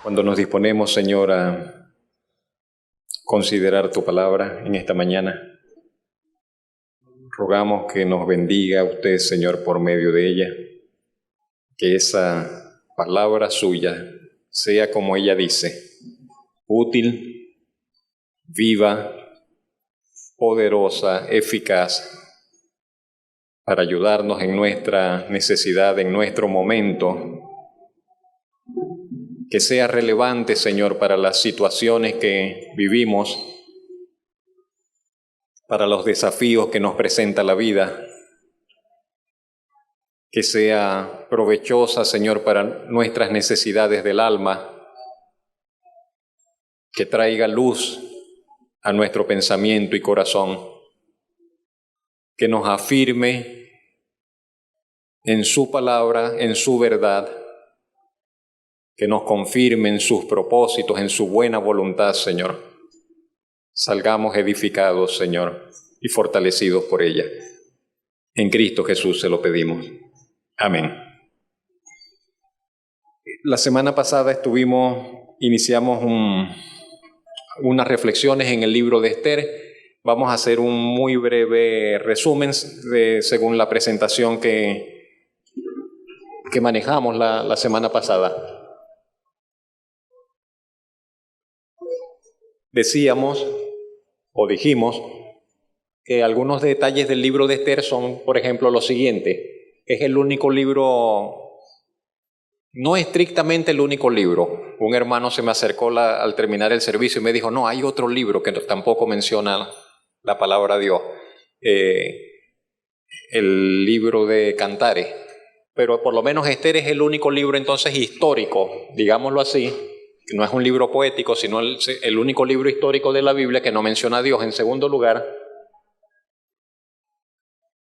Cuando nos disponemos, Señor, a considerar tu palabra en esta mañana, rogamos que nos bendiga usted, Señor, por medio de ella, que esa palabra suya sea como ella dice, útil, viva, poderosa, eficaz, para ayudarnos en nuestra necesidad, en nuestro momento, que sea relevante, Señor, para las situaciones que vivimos, para los desafíos que nos presenta la vida, que sea provechosa, Señor, para nuestras necesidades del alma, que traiga luz a nuestro pensamiento y corazón, que nos afirme en su palabra, en su verdad, que nos confirme en sus propósitos, en su buena voluntad, Señor. Salgamos edificados, Señor, y fortalecidos por ella. En Cristo Jesús se lo pedimos. Amén. La semana pasada iniciamos unas reflexiones en el libro de Esther. Vamos a hacer un muy breve resumen según la presentación que manejamos la semana pasada. Dijimos que algunos detalles del libro de Esther son, por ejemplo, lo siguiente. Es el único libro, no estrictamente el único libro. Un hermano se me acercó al terminar el servicio y me dijo, no, hay otro libro que tampoco menciona la palabra Dios. El libro de Cantares. Pero por lo menos Esther es el único libro entonces histórico, digámoslo así. No es un libro poético, sino el único libro histórico de la Biblia que no menciona a Dios. En segundo lugar,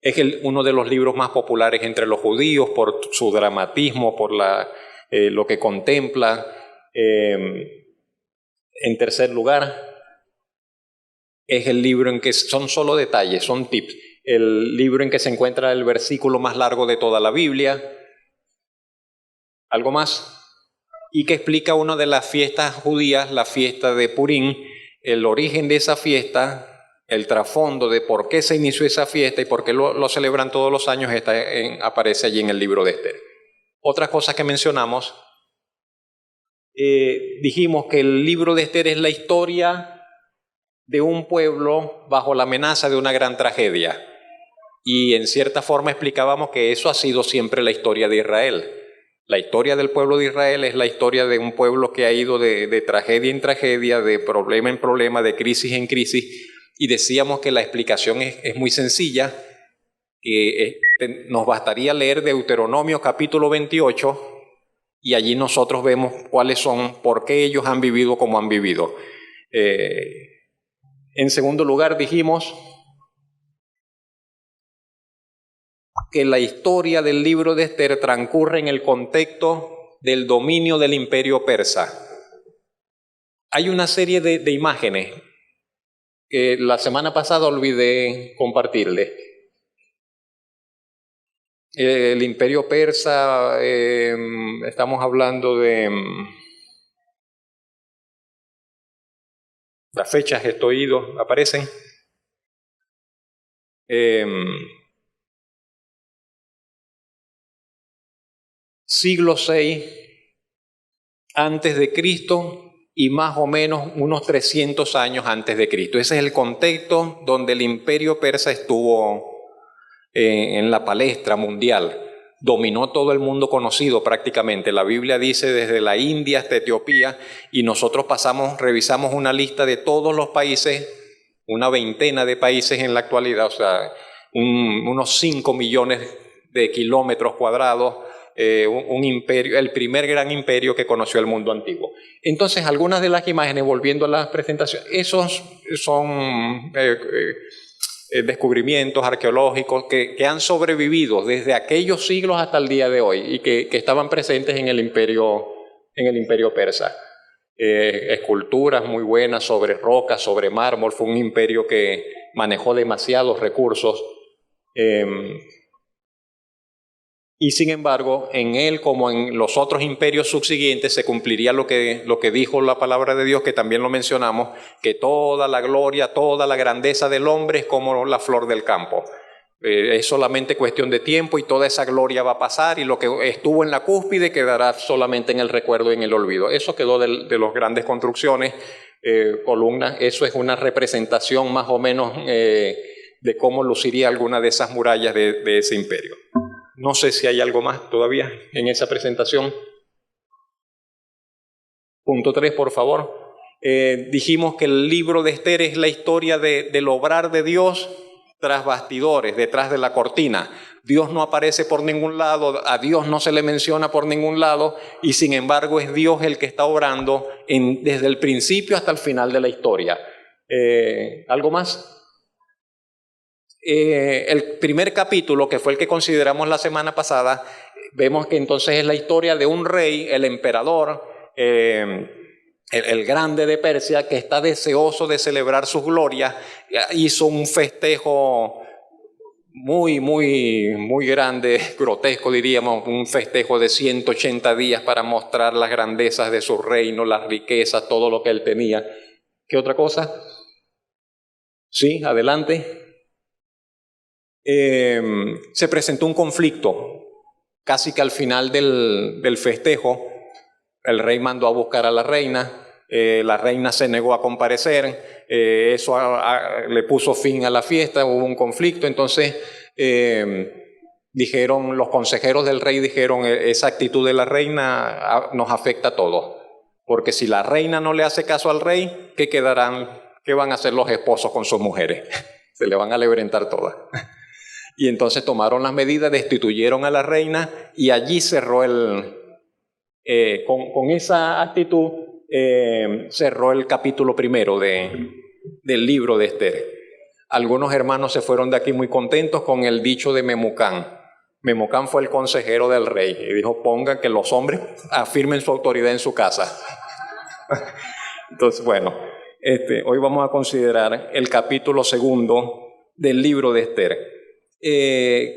es uno de los libros más populares entre los judíos por su dramatismo, por lo que contempla. En tercer lugar, es el libro en que son solo detalles, son tips. El libro en que se encuentra el versículo más largo de toda la Biblia. ¿Algo más? Y que explica una de las fiestas judías, la fiesta de Purim, el origen de esa fiesta, el trasfondo de por qué se inició esa fiesta y por qué lo celebran todos los años, aparece allí en el libro de Esther. Otras cosas que mencionamos, dijimos que el libro de Esther es la historia de un pueblo bajo la amenaza de una gran tragedia. Y en cierta forma explicábamos que eso ha sido siempre la historia de Israel. La historia del pueblo de Israel es la historia de un pueblo que ha ido de tragedia en tragedia, de problema en problema, de crisis en crisis, y decíamos que la explicación es muy sencilla, que nos bastaría leer Deuteronomio capítulo 28, y allí nosotros vemos cuáles son, por qué ellos han vivido como han vivido. En segundo lugar dijimos que la historia del libro de Esther transcurre en el contexto del dominio del imperio persa. Hay una serie de imágenes que la semana pasada olvidé compartirles. El imperio persa, estamos hablando de las fechas, estoy ido, aparecen. Siglo VI antes de Cristo y más o menos unos 300 años antes de Cristo. Ese es el contexto donde el imperio persa estuvo en la palestra mundial. Dominó todo el mundo conocido prácticamente. La Biblia dice desde la India hasta Etiopía, y nosotros revisamos una lista de todos los países, una veintena de países en la actualidad, o sea, unos 5 millones de kilómetros cuadrados, un imperio, el primer gran imperio que conoció el mundo antiguo. Entonces, algunas de las imágenes, volviendo a la presentación, esos son descubrimientos arqueológicos que han sobrevivido desde aquellos siglos hasta el día de hoy y que estaban presentes en el imperio persa. Esculturas muy buenas sobre rocas, sobre mármol. Fue un imperio que manejó demasiados recursos. Y sin embargo, en él, como en los otros imperios subsiguientes, se cumpliría lo que dijo la palabra de Dios, que también lo mencionamos, que toda la gloria, toda la grandeza del hombre es como la flor del campo. Es solamente cuestión de tiempo y toda esa gloria va a pasar, y lo que estuvo en la cúspide quedará solamente en el recuerdo y en el olvido. Eso quedó de las grandes construcciones, columnas. Eso es una representación más o menos de cómo luciría alguna de esas murallas de ese imperio. No sé si hay algo más todavía en esa presentación. Punto 3, por favor. Dijimos que el libro de Esther es la historia del obrar de Dios tras bastidores, detrás de la cortina. Dios no aparece por ningún lado, a Dios no se le menciona por ningún lado, y sin embargo es Dios el que está obrando desde el principio hasta el final de la historia. ¿Algo más? El primer capítulo, que fue el que consideramos la semana pasada, vemos que entonces es la historia de un rey, el emperador, el grande de Persia, que está deseoso de celebrar sus glorias. Hizo un festejo muy grande, grotesco diríamos, un festejo de 180 días para mostrar las grandezas de su reino, las riquezas, todo lo que él tenía. ¿Qué otra cosa? Sí, adelante. Se presentó un conflicto casi que al final del festejo. El rey mandó a buscar a la reina se negó a comparecer, eso le puso fin a la fiesta, hubo un conflicto. Entonces dijeron, los consejeros del rey dijeron, esa actitud de la reina nos afecta a todos, porque si la reina no le hace caso al rey, ¿qué quedarán? ¿Qué van a hacer los esposos con sus mujeres? Se le van a levantar todas. Y entonces tomaron las medidas, destituyeron a la reina, y allí cerró con esa actitud cerró el capítulo primero del libro de Esther. Algunos hermanos se fueron de aquí muy contentos con el dicho de Memucán. Memucán fue el consejero del rey y dijo, pongan que los hombres afirmen su autoridad en su casa. Entonces, bueno, hoy vamos a considerar el capítulo segundo del libro de Esther.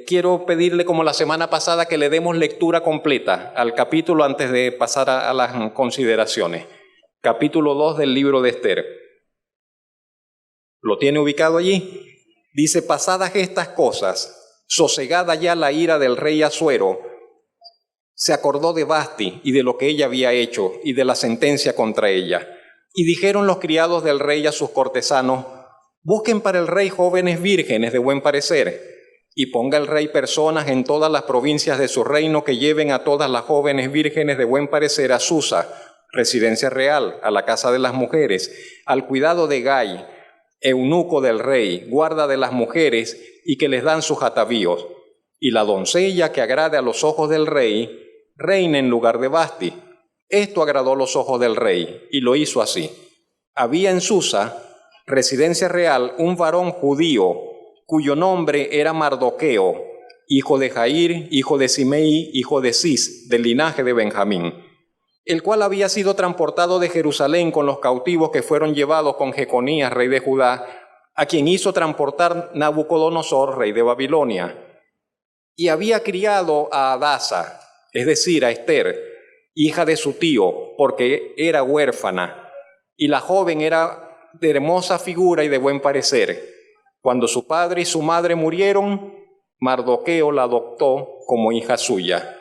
Quiero pedirle, como la semana pasada, que le demos lectura completa al capítulo antes de pasar a las consideraciones. Capítulo 2 del libro de Esther. ¿Lo tiene ubicado allí? Dice, pasadas estas cosas, sosegada ya la ira del rey Asuero, se acordó de Vasti y de lo que ella había hecho y de la sentencia contra ella. Y dijeron los criados del rey a sus cortesanos, busquen para el rey jóvenes vírgenes de buen parecer, y ponga el rey personas en todas las provincias de su reino que lleven a todas las jóvenes vírgenes de buen parecer a Susa, residencia real, a la casa de las mujeres, al cuidado de Gai, eunuco del rey, guarda de las mujeres, y que les dan sus atavíos. Y la doncella que agrade a los ojos del rey, reina en lugar de Vasti. Esto agradó a los ojos del rey, y lo hizo así. Había en Susa, residencia real, un varón judío, cuyo nombre era Mardoqueo, hijo de Jair, hijo de Simei, hijo de Cis, del linaje de Benjamín, el cual había sido transportado de Jerusalén con los cautivos que fueron llevados con Jeconías, rey de Judá, a quien hizo transportar Nabucodonosor, rey de Babilonia. Y había criado a Hadasa, es decir, a Esther, hija de su tío, porque era huérfana, y la joven era de hermosa figura y de buen parecer. Cuando su padre y su madre murieron, Mardoqueo la adoptó como hija suya.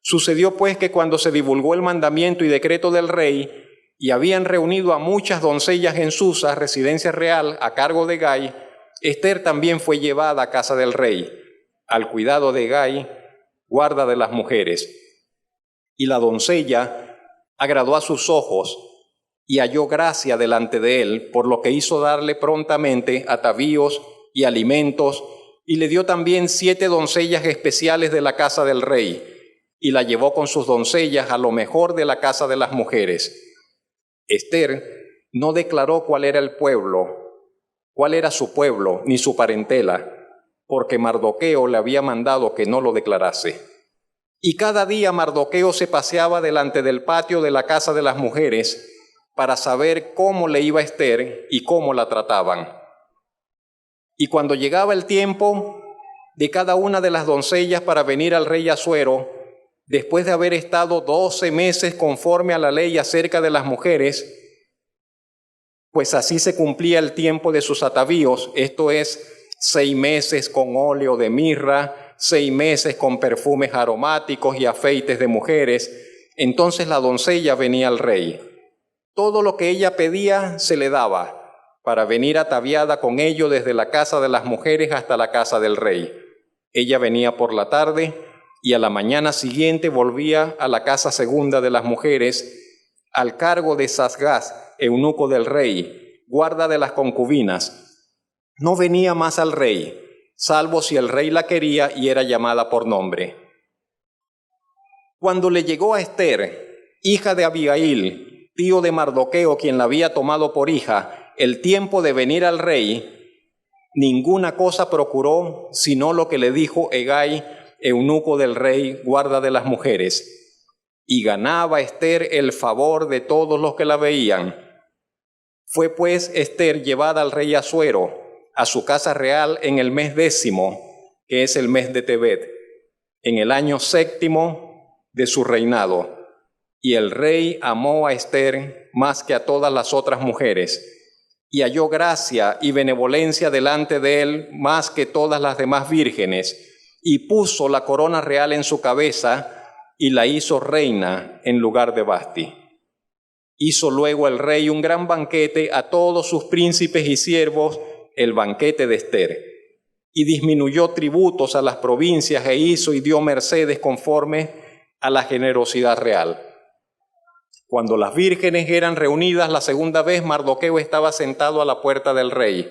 Sucedió pues que cuando se divulgó el mandamiento y decreto del rey, y habían reunido a muchas doncellas en Susa, residencia real, a cargo de Gai, Esther también fue llevada a casa del rey, al cuidado de Gai, guarda de las mujeres. Y la doncella agradó a sus ojos, y halló gracia delante de él, por lo que hizo darle prontamente atavíos y alimentos, y le dio también 7 doncellas especiales de la casa del rey, y la llevó con sus doncellas a lo mejor de la casa de las mujeres. Esther no declaró cuál era su pueblo, ni su parentela, porque Mardoqueo le había mandado que no lo declarase. Y cada día Mardoqueo se paseaba delante del patio de la casa de las mujeres, para saber cómo le iba a Esther y cómo la trataban. Y cuando llegaba el tiempo, de cada una de las doncellas para venir al rey Asuero, después de haber estado 12 meses conforme a la ley acerca de las mujeres, pues así se cumplía el tiempo de sus atavíos, esto es 6 meses con óleo de mirra, 6 meses con perfumes aromáticos y afeites de mujeres. Entonces la doncella venía al rey. Todo lo que ella pedía se le daba, para venir ataviada con ello desde la casa de las mujeres hasta la casa del rey. Ella venía por la tarde y a la mañana siguiente volvía a la casa segunda de las mujeres, al cargo de Sasgaz, eunuco del rey, guarda de las concubinas. No venía más al rey, salvo si el rey la quería y era llamada por nombre. Cuando le llegó a Ester, hija de Abigail, tío de Mardoqueo, quien la había tomado por hija, el tiempo de venir al rey, ninguna cosa procuró sino lo que le dijo Hegai, eunuco del rey, guarda de las mujeres. Y ganaba Ester el favor de todos los que la veían. Fue pues Ester llevada al rey Asuero, a su casa real en el mes 10º, que es el mes de Tebet, en el año 7º de su reinado. Y el rey amó a Ester más que a todas las otras mujeres, y halló gracia y benevolencia delante de él más que todas las demás vírgenes, y puso la corona real en su cabeza, y la hizo reina en lugar de Vasti. Hizo luego el rey un gran banquete a todos sus príncipes y siervos, el banquete de Ester, y disminuyó tributos a las provincias e hizo y dio mercedes conforme a la generosidad real. Cuando las vírgenes eran reunidas la segunda vez, Mardoqueo estaba sentado a la puerta del rey,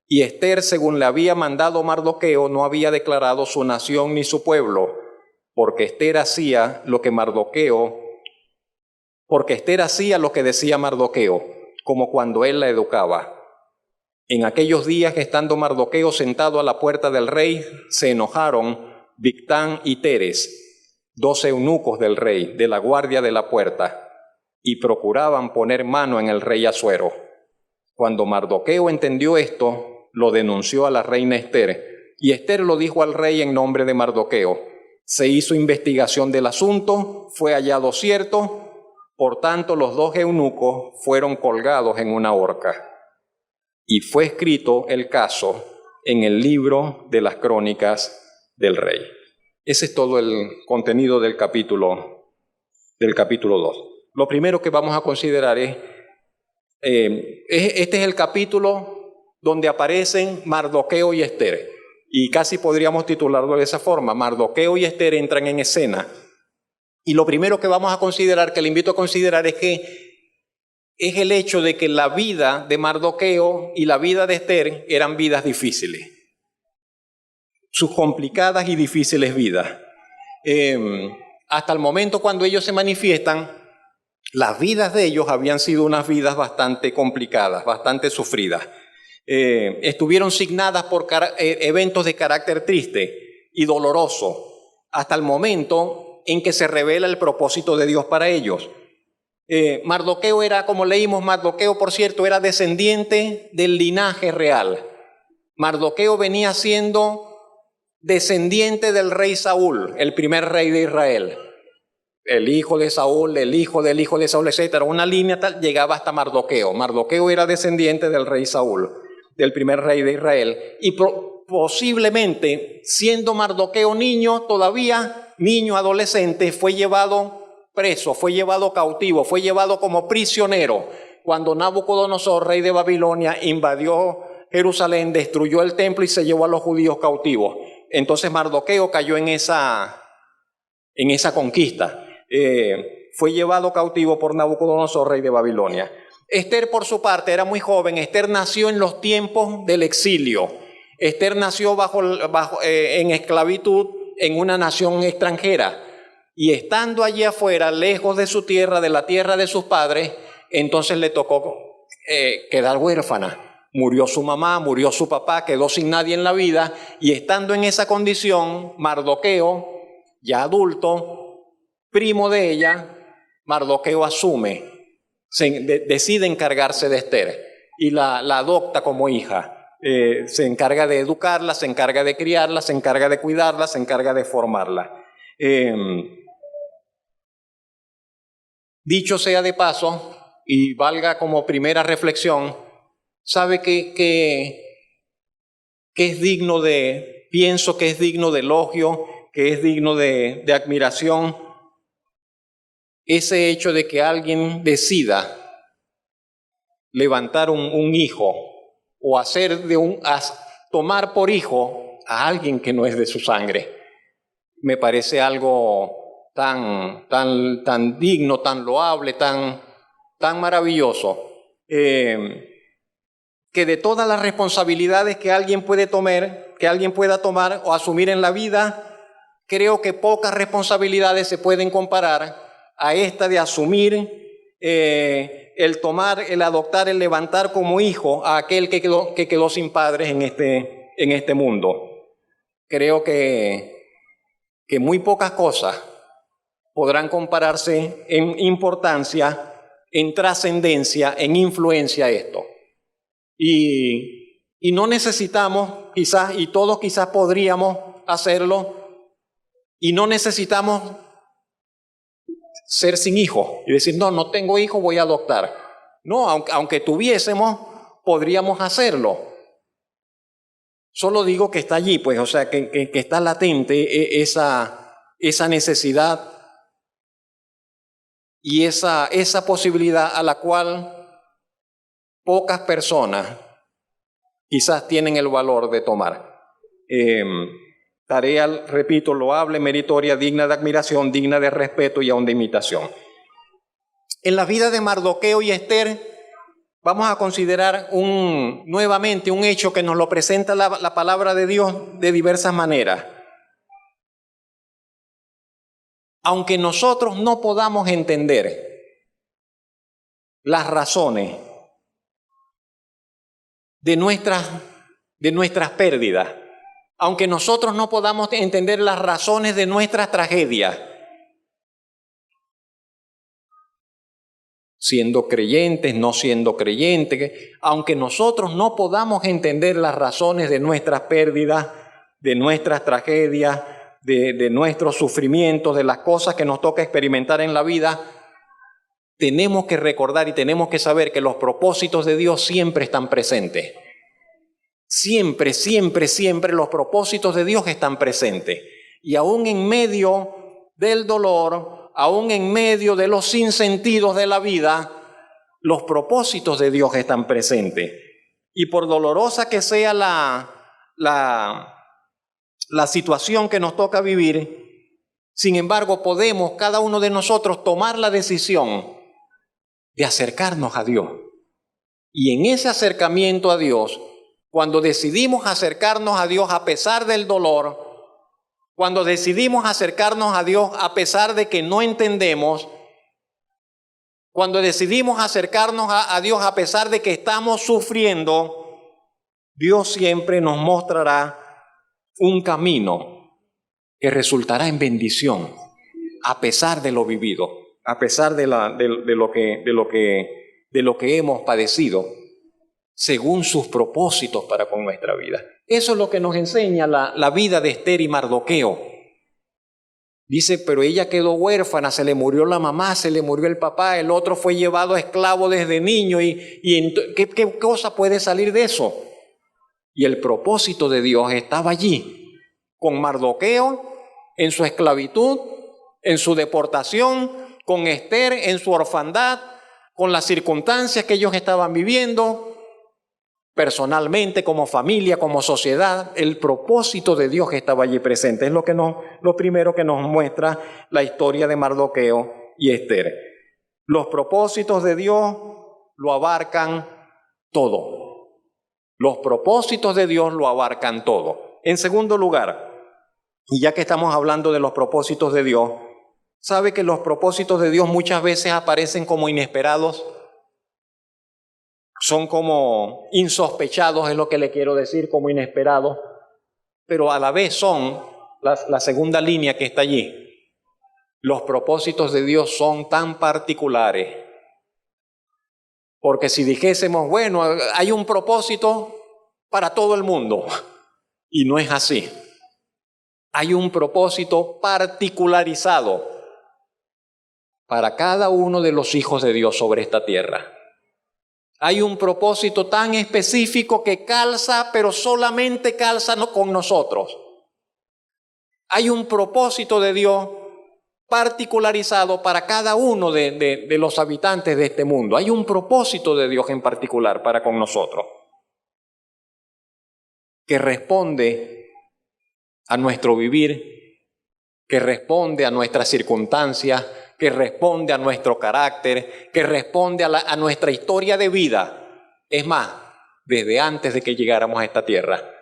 y Ester, según le había mandado Mardoqueo, no había declarado su nación ni su pueblo, porque Ester hacía lo que decía Mardoqueo, como cuando él la educaba. En aquellos días, estando Mardoqueo sentado a la puerta del rey, se enojaron Bigtán y Teres, 2 eunucos del rey, de la guardia de la puerta, y procuraban poner mano en el rey Asuero. Cuando Mardoqueo entendió esto, lo denunció a la reina Ester, y Ester lo dijo al rey en nombre de Mardoqueo. Se hizo investigación del asunto, fue hallado cierto, por tanto los 2 eunucos fueron colgados en una horca. Y fue escrito el caso en el libro de las crónicas del rey. Ese es todo el contenido del capítulo 2. Lo primero que vamos a considerar este es el capítulo donde aparecen Mardoqueo y Ester. Y casi podríamos titularlo de esa forma: Mardoqueo y Ester entran en escena. Y lo primero que vamos a considerar, que le invito a considerar, es el hecho de que la vida de Mardoqueo y la vida de Ester eran vidas difíciles. Sus complicadas y difíciles vidas. Hasta el momento cuando ellos se manifiestan, las vidas de ellos habían sido unas vidas bastante complicadas, bastante sufridas. Estuvieron signadas por eventos de carácter triste y doloroso, hasta el momento en que se revela el propósito de Dios para ellos. Mardoqueo era, como leímos, Mardoqueo, por cierto, era descendiente del linaje real. Mardoqueo venía siendo descendiente del rey Saúl, el primer rey de Israel. El hijo de Saúl, el hijo del hijo de Saúl, etc. Una línea tal llegaba hasta Mardoqueo. Mardoqueo era descendiente del rey Saúl, del primer rey de Israel. Y posiblemente, siendo Mardoqueo niño, todavía niño adolescente, fue llevado preso, fue llevado cautivo, fue llevado como prisionero cuando Nabucodonosor, rey de Babilonia, invadió Jerusalén, destruyó el templo y se llevó a los judíos cautivos. Entonces Mardoqueo cayó en esa conquista. Fue llevado cautivo por Nabucodonosor, rey de Babilonia. Ester, por su parte, era muy joven. Ester nació en los tiempos del exilio. Ester nació en esclavitud en una nación extranjera. Y estando allí afuera, lejos de su tierra, de la tierra de sus padres, entonces le tocó quedar huérfana. Murió su mamá, murió su papá, quedó sin nadie en la vida. Y estando en esa condición, Mardoqueo, ya adulto, primo de ella, Mardoqueo decide encargarse de Ester y la adopta como hija. Se encarga de educarla, se encarga de criarla, se encarga de cuidarla, se encarga de formarla. Dicho sea de paso, y valga como primera reflexión, sabe que es digno pienso que es digno de elogio, que es digno de admiración, ese hecho de que alguien decida levantar un hijo o tomar por hijo a alguien que no es de su sangre. Me parece algo tan digno, tan loable, tan maravilloso, que de todas las responsabilidades que alguien pueda tomar o asumir en la vida, creo que pocas responsabilidades se pueden comparar a esta de asumir el tomar, el adoptar, el levantar como hijo a aquel que quedó sin padres en este mundo. Creo que muy pocas cosas podrán compararse en importancia, en trascendencia, en influencia a esto. Y no necesitamos, quizás, y todos quizás podríamos hacerlo, y no necesitamos ser sin hijo y decir, no tengo hijo, voy a adoptar. No, aunque tuviésemos, podríamos hacerlo. Solo digo que está allí, pues, o sea, que está latente esa necesidad y esa posibilidad a la cual pocas personas quizás tienen el valor de tomar. Tarea, repito, loable, meritoria, digna de admiración, digna de respeto y aún de imitación. En la vida de Mardoqueo y Esther vamos a considerar nuevamente un hecho que nos lo presenta la palabra de Dios de diversas maneras. Aunque nosotros no podamos entender las razones de nuestras pérdidas, aunque nosotros no podamos entender las razones de nuestras tragedias, siendo creyentes, no siendo creyentes, aunque nosotros no podamos entender las razones de nuestras pérdidas, de nuestras tragedias, de nuestros sufrimientos, de las cosas que nos toca experimentar en la vida, tenemos que recordar y tenemos que saber que los propósitos de Dios siempre están presentes. Siempre, siempre, siempre los propósitos de Dios están presentes. Y aún en medio del dolor, aún en medio de los sinsentidos de la vida, los propósitos de Dios están presentes. Y por dolorosa que sea la situación que nos toca vivir, sin embargo, podemos cada uno de nosotros tomar la decisión de acercarnos a Dios. Y en ese acercamiento a Dios, cuando decidimos acercarnos a Dios a pesar del dolor, cuando decidimos acercarnos a Dios a pesar de que no entendemos, cuando decidimos acercarnos a Dios a pesar de que estamos sufriendo, Dios siempre nos mostrará un camino que resultará en bendición, a pesar de lo vivido, a pesar de lo que hemos padecido, según sus propósitos para con nuestra vida. Eso es lo que nos enseña la vida de Esther y Mardoqueo. Dice, pero ella quedó huérfana, se le murió la mamá, se le murió el papá, el otro fue llevado esclavo desde niño. ¿Qué cosa puede salir de eso? Y el propósito de Dios estaba allí, con Mardoqueo en su esclavitud, en su deportación, con Esther en su orfandad, con las circunstancias que ellos estaban viviendo, personalmente, como familia, como sociedad. El propósito de Dios estaba allí presente. Es lo primero que nos muestra la historia de Mardoqueo y Esther. Los propósitos de Dios lo abarcan todo. Los propósitos de Dios lo abarcan todo. En segundo lugar, y ya que estamos hablando de los propósitos de Dios, ¿sabe que los propósitos de Dios muchas veces aparecen como inesperados? Son como insospechados, es lo que le quiero decir, como inesperados, pero a la vez son la segunda línea que está allí. Los propósitos de Dios son tan particulares, porque si dijésemos, bueno, hay un propósito para todo el mundo. Y no es así. Hay un propósito particularizado para cada uno de los hijos de Dios sobre esta tierra. Hay un propósito tan específico que calza, pero solamente calza con nosotros. Hay un propósito de Dios particularizado para cada uno de los habitantes de este mundo. Hay un propósito de Dios en particular para con nosotros, que responde a nuestro vivir, que responde a nuestras circunstancias, que responde a nuestro carácter, que responde a nuestra historia de vida. Es más, desde antes de que llegáramos a esta tierra,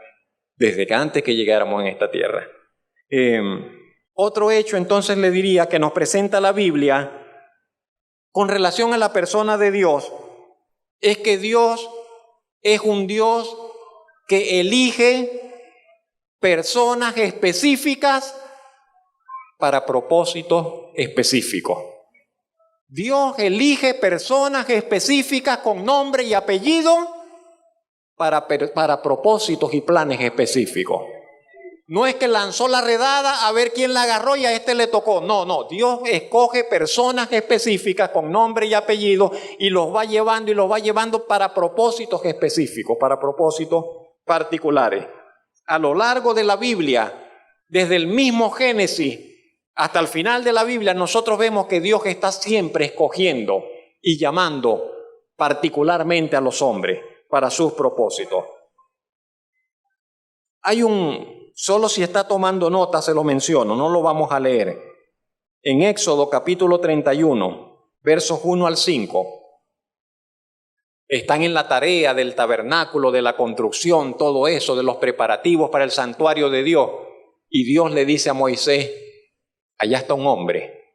desde que antes que llegáramos en esta tierra. Otro hecho entonces le diría que nos presenta la Biblia con relación a la persona de Dios, es que Dios es un Dios que elige personas específicas para propósitos específicos. Dios elige personas específicas con nombre y apellido para propósitos y planes específicos. No es que lanzó la redada a ver quién la agarró y a este le tocó. No. Dios escoge personas específicas con nombre y apellido y los va llevando para propósitos específicos, para propósitos particulares. A lo largo de la Biblia, desde el mismo Génesis hasta el final de la Biblia, nosotros vemos que Dios está siempre escogiendo y llamando particularmente a los hombres para sus propósitos. Solo si está tomando nota se lo menciono, no lo vamos a leer. En Éxodo capítulo 31, versos 1 al 5, están en la tarea del tabernáculo, de la construcción, todo eso, de los preparativos para el santuario de Dios. Y Dios le dice a Moisés, allá está un hombre,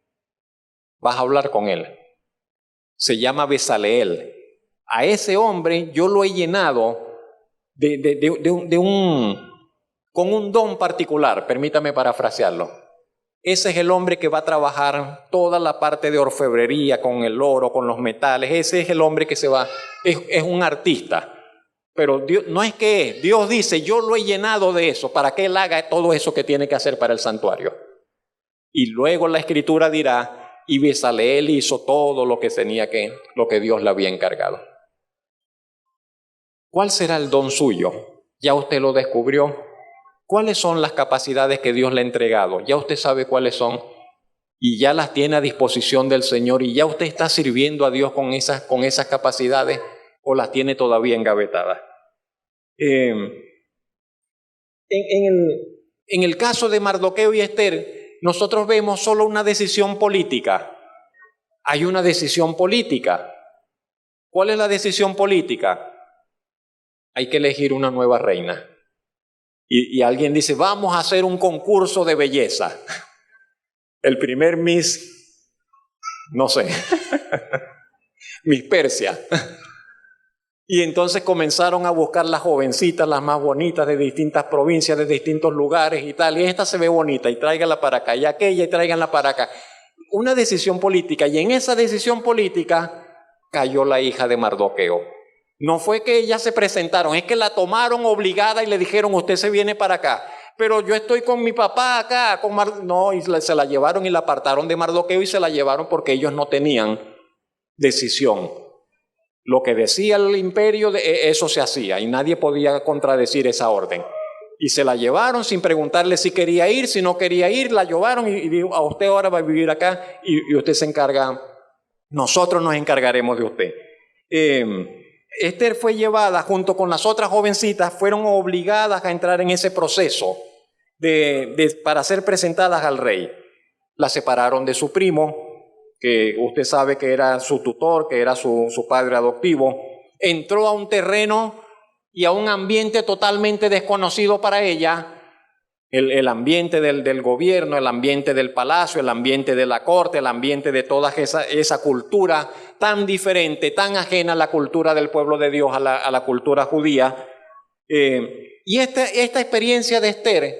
vas a hablar con él. Se llama Bezaleel. A ese hombre yo lo he llenado con un don particular, permítame parafrasearlo. Ese es el hombre que va a trabajar toda la parte de orfebrería con el oro, con los metales. Ese es el hombre que es un artista. Pero Dios, no es que Dios dice, yo lo he llenado de eso, para que él haga todo eso que tiene que hacer para el santuario. Y luego la Escritura dirá, y Bezaleel hizo todo lo que Dios le había encargado. ¿Cuál será el don suyo? ¿Ya usted lo descubrió? ¿Cuáles son las capacidades que Dios le ha entregado? Ya usted sabe cuáles son y ya las tiene a disposición del Señor y ya usted está sirviendo a Dios con esas capacidades o las tiene todavía engavetadas. En el caso de Mardoqueo y Esther, nosotros vemos solo una decisión política. Hay una decisión política. ¿Cuál es la decisión política? Hay que elegir una nueva reina. Y alguien dice, vamos a hacer un concurso de belleza. El primer Miss, no sé, Miss Persia. Y entonces comenzaron a buscar las jovencitas, las más bonitas de distintas provincias, de distintos lugares y tal. Y esta se ve bonita y tráiganla para acá. Y aquella y tráiganla para acá. Una decisión política. Y en esa decisión política cayó la hija de Mardoqueo. No fue que ellas se presentaron, es que la tomaron obligada y le dijeron, usted se viene para acá. Pero yo estoy con mi papá acá, no, y se la llevaron y la apartaron de Mardoqueo y se la llevaron porque ellos no tenían decisión. Lo que decía el imperio, eso se hacía y nadie podía contradecir esa orden. Y se la llevaron sin preguntarle si quería ir, si no quería ir, la llevaron y dijo, a usted ahora va a vivir acá y usted se encarga, nosotros nos encargaremos de usted. Esther fue llevada junto con las otras jovencitas, fueron obligadas a entrar en ese proceso para ser presentadas al rey. La separaron de su primo, que usted sabe que era su tutor, que era su padre adoptivo. Entró a un terreno y a un ambiente totalmente desconocido para ella, el ambiente del gobierno, el ambiente del palacio, el ambiente de la corte, el ambiente de toda esa cultura tan diferente, tan ajena a la cultura del pueblo de Dios, a la cultura judía. Y esta experiencia de Esther,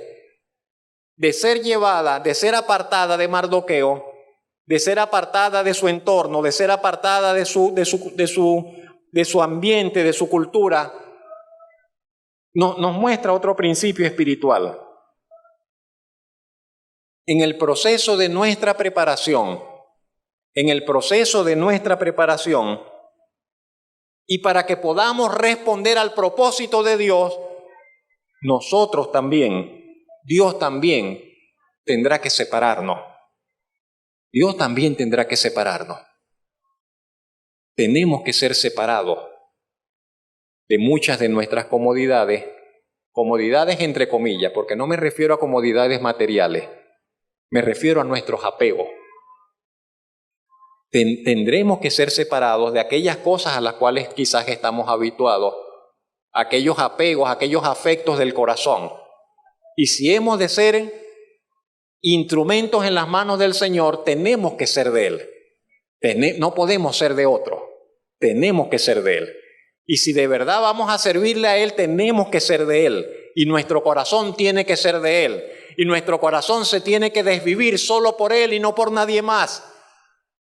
de ser llevada, de ser apartada de Mardoqueo, de ser apartada de su entorno, de ser apartada de su ambiente, de su cultura, nos muestra otro principio espiritual. En el proceso de nuestra preparación, y para que podamos responder al propósito de Dios, Dios también tendrá que separarnos. Tenemos que ser separados de muchas de nuestras comodidades entre comillas, porque no me refiero a comodidades materiales, me refiero a nuestros apegos. Tendremos que ser separados de aquellas cosas a las cuales quizás estamos habituados, aquellos apegos, aquellos afectos del corazón. Y si hemos de ser instrumentos en las manos del Señor, tenemos que ser de Él. No podemos ser de otro, tenemos que ser de Él. Y si de verdad vamos a servirle a Él, tenemos que ser de Él. Y nuestro corazón tiene que ser de Él. Y nuestro corazón se tiene que desvivir solo por Él y no por nadie más.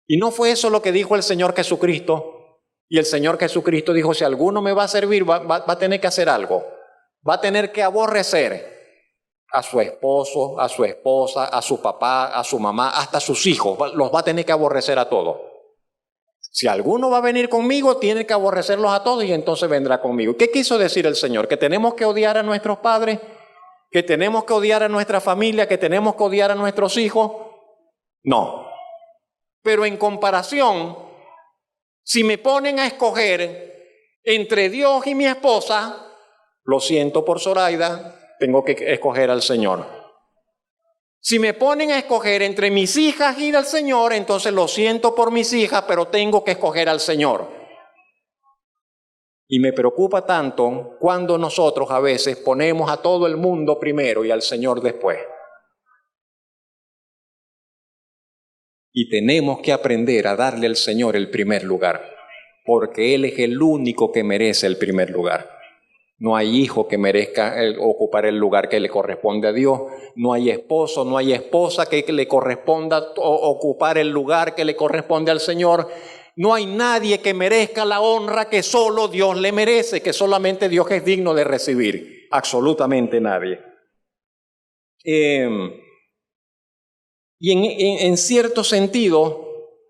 Y no fue eso lo que dijo el Señor Jesucristo. Y el Señor Jesucristo dijo, si alguno me va a servir, va a tener que hacer algo. Va a tener que aborrecer a su esposo, a su esposa, a su papá, a su mamá, hasta a sus hijos. Los va a tener que aborrecer a todos. Si alguno va a venir conmigo, tiene que aborrecerlos a todos y entonces vendrá conmigo. ¿Qué quiso decir el Señor? ¿Que tenemos que odiar a nuestros padres? ¿Que tenemos que odiar a nuestra familia? ¿Que tenemos que odiar a nuestros hijos? No. Pero en comparación, si me ponen a escoger entre Dios y mi esposa, lo siento por Zoraida, tengo que escoger al Señor. Si me ponen a escoger entre mis hijas y al Señor, entonces lo siento por mis hijas, pero tengo que escoger al Señor. Y me preocupa tanto cuando nosotros a veces ponemos a todo el mundo primero y al Señor después. Y tenemos que aprender a darle al Señor el primer lugar, porque Él es el único que merece el primer lugar. No hay hijo que merezca ocupar el lugar que le corresponde a Dios. No hay esposo, no hay esposa que le corresponda ocupar el lugar que le corresponde al Señor. No hay nadie que merezca la honra que solo Dios le merece, que solamente Dios es digno de recibir. Absolutamente nadie. Y en cierto sentido,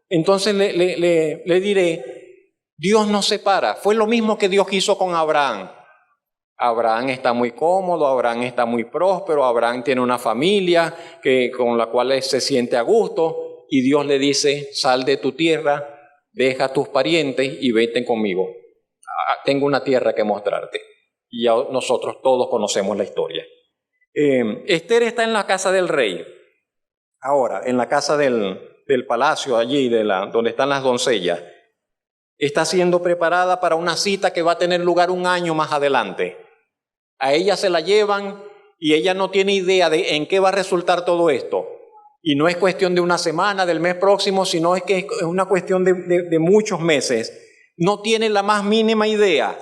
entonces le diré, Dios nos separa. Fue lo mismo que Dios hizo con Abraham. Abraham está muy cómodo, Abraham está muy próspero, Abraham tiene una familia con la cual se siente a gusto y Dios le dice, sal de tu tierra, deja a tus parientes y vete conmigo. Tengo una tierra que mostrarte. Y ya nosotros todos conocemos la historia. Esther está en la casa del rey. Ahora, en la casa del palacio allí, donde están las doncellas. Está siendo preparada para una cita que va a tener lugar un año más adelante. A ella se la llevan y ella no tiene idea de en qué va a resultar todo esto. Y no es cuestión de una semana, del mes próximo, sino es que es una cuestión de muchos meses. No tiene la más mínima idea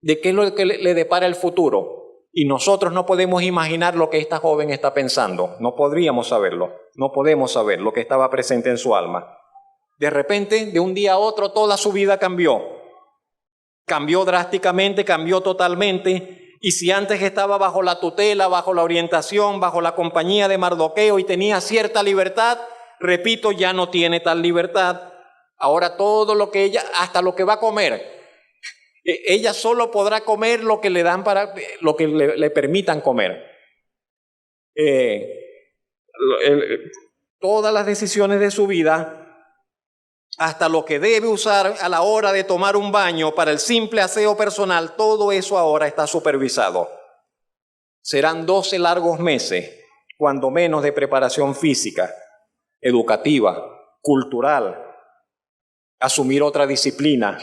de qué es lo que le depara el futuro. Y nosotros no podemos imaginar lo que esta joven está pensando. No podríamos saberlo. No podemos saber lo que estaba presente en su alma. De repente, de un día a otro, toda su vida cambió. Cambió drásticamente, cambió totalmente. Y si antes estaba bajo la tutela, bajo la orientación, bajo la compañía de Mardoqueo y tenía cierta libertad, repito, ya no tiene tal libertad. Ahora todo lo que ella, hasta lo que va a comer, ella solo podrá comer lo que le dan lo que le permitan comer. Todas las decisiones de su vida, hasta lo que debe usar a la hora de tomar un baño para el simple aseo personal, todo eso ahora está supervisado. Serán 12 largos meses, cuando menos, de preparación física, educativa, cultural, asumir otra disciplina.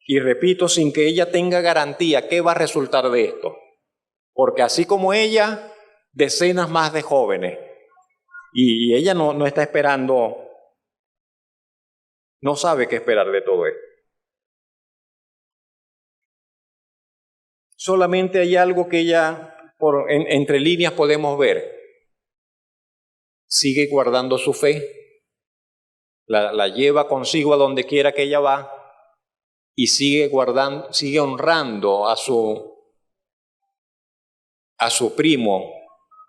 Y repito, sin que ella tenga garantía, ¿qué va a resultar de esto? Porque así como ella, decenas más de jóvenes. Y ella no está esperando. No sabe qué esperar de todo esto. Solamente hay algo que ella, entre líneas, podemos ver. Sigue guardando su fe, la lleva consigo a donde quiera que ella va, y sigue honrando a su primo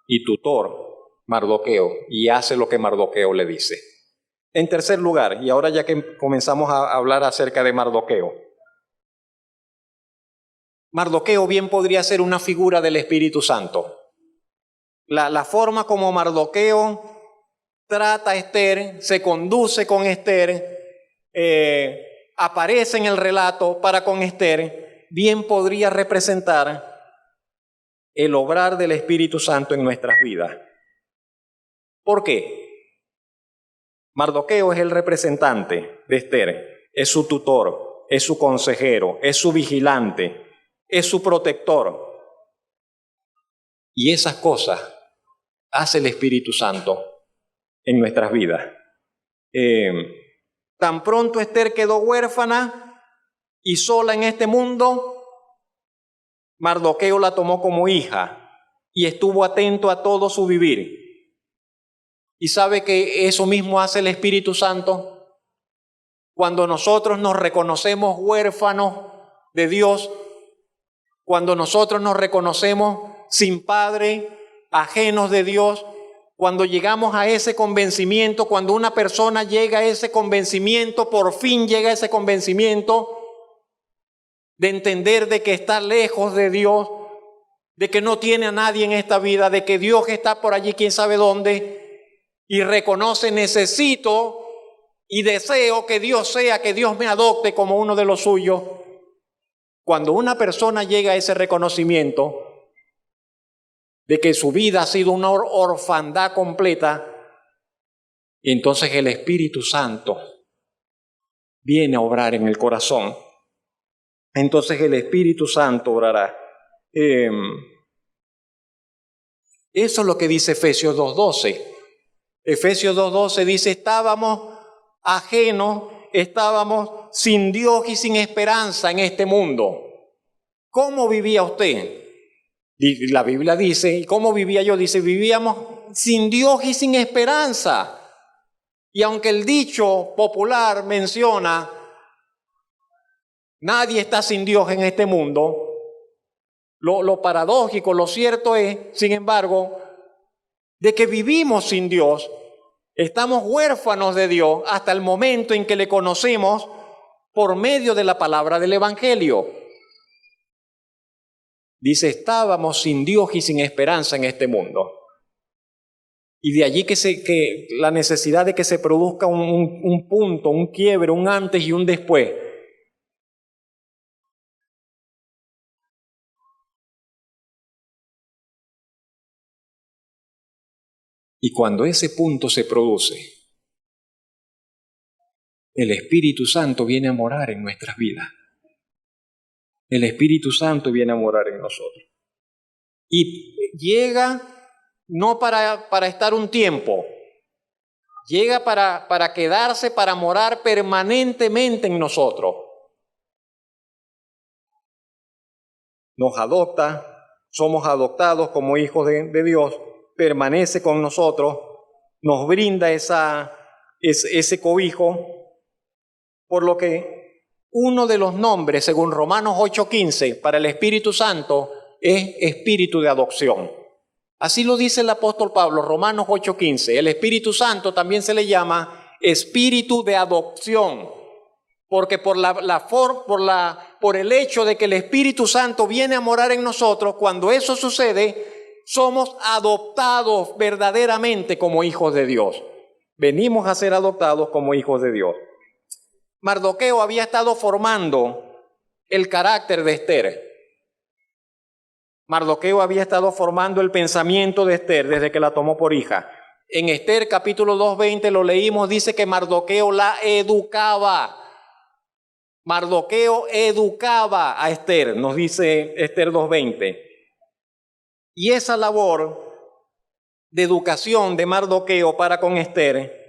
y tutor, Mardoqueo, y hace lo que Mardoqueo le dice. En tercer lugar, y ahora ya que comenzamos a hablar acerca de Mardoqueo, Mardoqueo bien podría ser una figura del Espíritu Santo. La forma como Mardoqueo trata a Esther, se conduce con Esther, aparece en el relato para con Esther, bien podría representar el obrar del Espíritu Santo en nuestras vidas. ¿Por qué? Mardoqueo es el representante de Esther, es su tutor, es su consejero, es su vigilante, es su protector. Y esas cosas hace el Espíritu Santo en nuestras vidas. Tan pronto Esther quedó huérfana y sola en este mundo, Mardoqueo la tomó como hija y estuvo atento a todo su vivir. ¿Y sabe que eso mismo hace el Espíritu Santo? Cuando nosotros nos reconocemos huérfanos de Dios, cuando nosotros nos reconocemos sin Padre, ajenos de Dios, cuando llegamos a ese convencimiento, cuando una persona llega a ese convencimiento, por fin llega a ese convencimiento de entender de que está lejos de Dios, de que no tiene a nadie en esta vida, de que Dios está por allí, quién sabe dónde, y reconoce, necesito y deseo que Dios me adopte como uno de los suyos. Cuando una persona llega a ese reconocimiento de que su vida ha sido una orfandad completa, entonces el Espíritu Santo viene a obrar en el corazón. Entonces el Espíritu Santo obrará. Eso es lo que dice Efesios 2:12. Efesios 2:12 dice, estábamos ajenos, estábamos sin Dios y sin esperanza en este mundo. ¿Cómo vivía usted? Y la Biblia dice, ¿y cómo vivía yo? Dice, vivíamos sin Dios y sin esperanza. Y aunque el dicho popular menciona, nadie está sin Dios en este mundo, lo paradójico, lo cierto es, sin embargo, de que vivimos sin Dios, estamos huérfanos de Dios hasta el momento en que le conocemos por medio de la palabra del Evangelio. Dice, estábamos sin Dios y sin esperanza en este mundo. Y de allí que la necesidad de que se produzca un punto, un quiebre, un antes y un después. Y cuando ese punto se produce, el Espíritu Santo viene a morar en nuestras vidas. El Espíritu Santo viene a morar en nosotros. Y llega no para estar un tiempo, llega para quedarse, para morar permanentemente en nosotros. Nos adopta, somos adoptados como hijos de Dios, permanece con nosotros, nos brinda ese cobijo, por lo que uno de los nombres, según Romanos 8:15, para el Espíritu Santo es Espíritu de adopción. Así lo dice el apóstol Pablo, Romanos 8:15. El Espíritu Santo también se le llama Espíritu de adopción, porque por el hecho de que el Espíritu Santo viene a morar en nosotros, cuando eso sucede, somos adoptados verdaderamente como hijos de Dios. Venimos a ser adoptados como hijos de Dios. Mardoqueo había estado formando el carácter de Esther. Mardoqueo había estado formando el pensamiento de Esther desde que la tomó por hija. En Esther capítulo 2:20 lo leímos, dice que Mardoqueo la educaba. Mardoqueo educaba a Esther, nos dice Esther 2:20. Y esa labor de educación de Mardoqueo para con Esther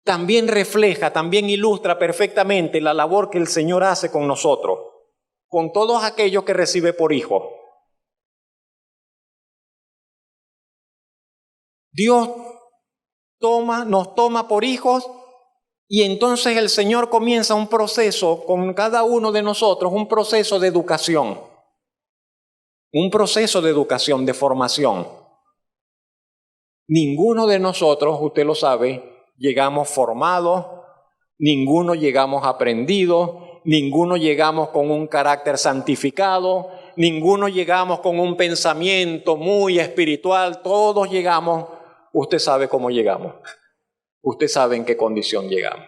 también refleja, también ilustra perfectamente la labor que el Señor hace con nosotros, con todos aquellos que recibe por hijo. Dios nos toma por hijos Y entonces el Señor comienza un proceso con cada uno de nosotros, un proceso de educación, de formación. Ninguno de nosotros, usted lo sabe, llegamos formados, ninguno llegamos aprendidos, ninguno llegamos con un carácter santificado, ninguno llegamos con un pensamiento muy espiritual, todos llegamos, usted sabe cómo llegamos, usted sabe en qué condición llegamos.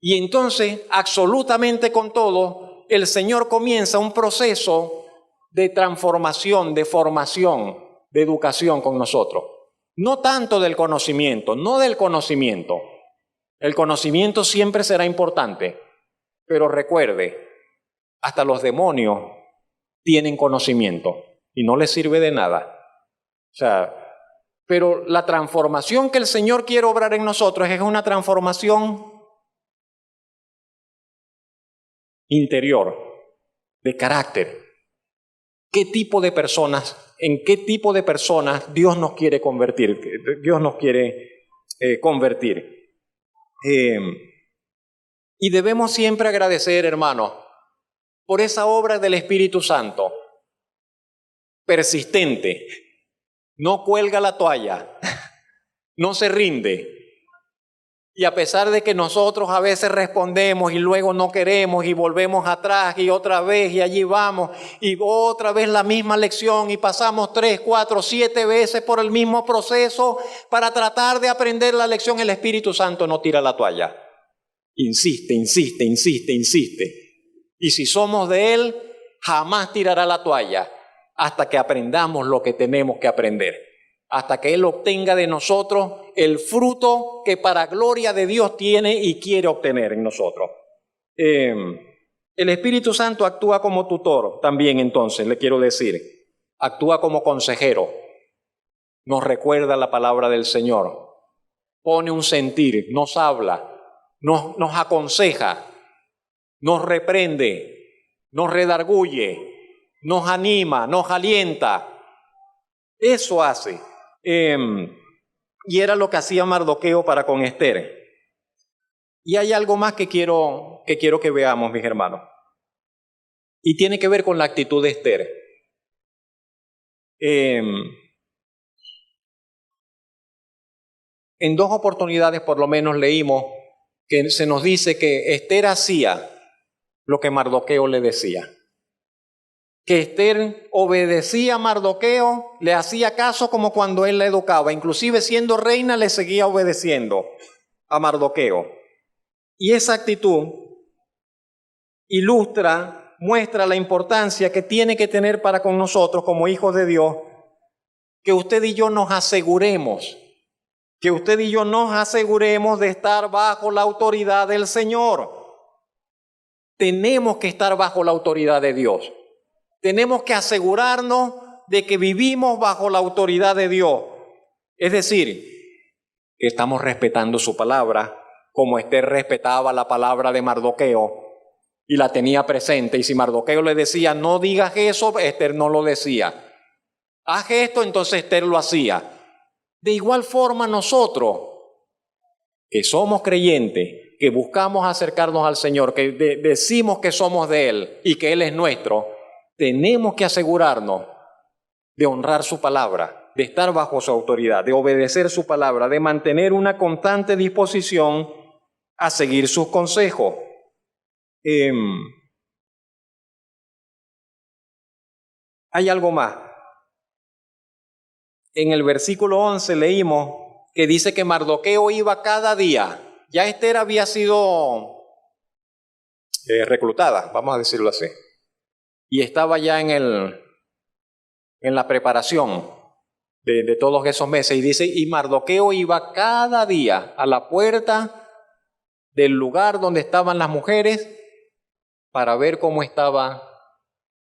Y entonces, absolutamente con todo, el Señor comienza un proceso de transformación, de formación, de educación con nosotros. No tanto del conocimiento, no del conocimiento. El conocimiento siempre será importante, pero recuerde, hasta los demonios tienen conocimiento y no les sirve de nada. O sea, pero la transformación que el Señor quiere obrar en nosotros es una transformación interior, de carácter. ¿Qué tipo de personas, en qué tipo de personas Dios nos quiere convertir? Dios nos quiere convertir. Y debemos siempre agradecer, hermanos, por esa obra del Espíritu Santo, persistente, no cuelga la toalla, no se rinde. Y a pesar de que nosotros a veces respondemos y luego no queremos y volvemos atrás y otra vez y allí vamos y otra vez la misma lección y pasamos 3, 4, 7 veces por el mismo proceso para tratar de aprender la lección, el Espíritu Santo no tira la toalla. Insiste, insiste, insiste, insiste. Y si somos de Él, jamás tirará la toalla hasta que aprendamos lo que tenemos que aprender. Hasta que Él obtenga de nosotros el fruto que para gloria de Dios tiene y quiere obtener en nosotros. El Espíritu Santo actúa como tutor también, entonces, le quiero decir. Actúa como consejero. Nos recuerda la palabra del Señor. Pone un sentir, nos habla, nos aconseja, nos reprende, nos redarguye, nos anima, nos alienta. Eso hace. Y era lo que hacía Mardoqueo para con Esther. Y hay algo más que quiero que veamos, mis hermanos. Y tiene que ver con la actitud de Esther. En 2 oportunidades por lo menos leímos que se nos dice que Esther hacía lo que Mardoqueo le decía. Que Esther obedecía a Mardoqueo, le hacía caso como cuando él la educaba, inclusive siendo reina le seguía obedeciendo a Mardoqueo. Y esa actitud muestra la importancia que tiene que tener para con nosotros como hijos de Dios, que usted y yo nos aseguremos, de estar bajo la autoridad del Señor. Tenemos que estar bajo la autoridad de Dios. Tenemos que asegurarnos de que vivimos bajo la autoridad de Dios. Es decir, que estamos respetando su palabra, como Esther respetaba la palabra de Mardoqueo y la tenía presente. Y si Mardoqueo le decía, no digas eso, Esther no lo decía. Haz esto, entonces Esther lo hacía. De igual forma nosotros, que somos creyentes, que buscamos acercarnos al Señor, que decimos que somos de Él y que Él es nuestro, tenemos que asegurarnos de honrar su palabra, de estar bajo su autoridad, de obedecer su palabra, de mantener una constante disposición a seguir sus consejos. Hay algo más. En el versículo 11 leímos que dice que Mardoqueo iba cada día. Ya Esther había sido reclutada, vamos a decirlo así. Y estaba ya en la preparación de todos esos meses. Y dice, y Mardoqueo iba cada día a la puerta del lugar donde estaban las mujeres para ver cómo estaba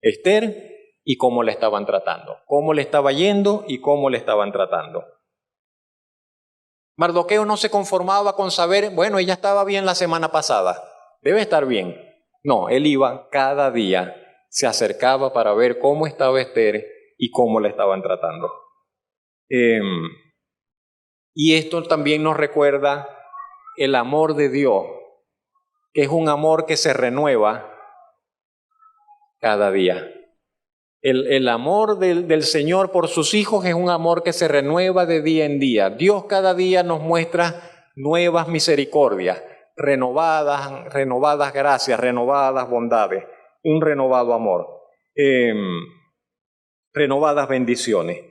Esther y cómo le estaban tratando. Cómo le estaba yendo y cómo le estaban tratando. Mardoqueo no se conformaba con saber, bueno, ella estaba bien la semana pasada, debe estar bien. No, él iba cada día, se acercaba para ver cómo estaba Esther y cómo la estaban tratando. Y esto también nos recuerda el amor de Dios, que es un amor que se renueva cada día. El amor del Señor por sus hijos es un amor que se renueva de día en día. Dios cada día nos muestra nuevas misericordias, renovadas gracias, renovadas bondades, un renovado amor, renovadas bendiciones.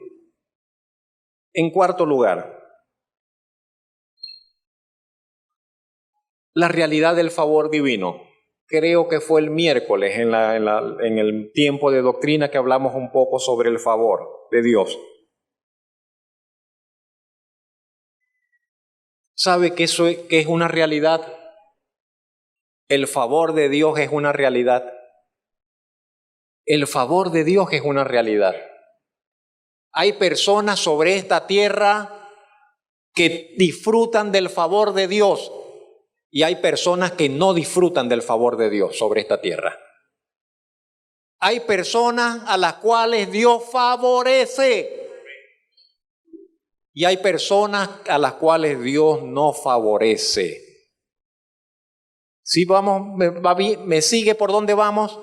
En cuarto lugar, la realidad del favor divino. Creo que fue el miércoles en el tiempo de doctrina que hablamos un poco sobre el favor de Dios. ¿Sabe que eso que es una realidad? El favor de Dios es una realidad. El favor de Dios es una realidad. Hay personas sobre esta tierra que disfrutan del favor de Dios y hay personas que no disfrutan del favor de Dios sobre esta tierra. Hay personas a las cuales Dios favorece y hay personas a las cuales Dios no favorece. ¿Sí vamos? ¿Me sigue por dónde vamos?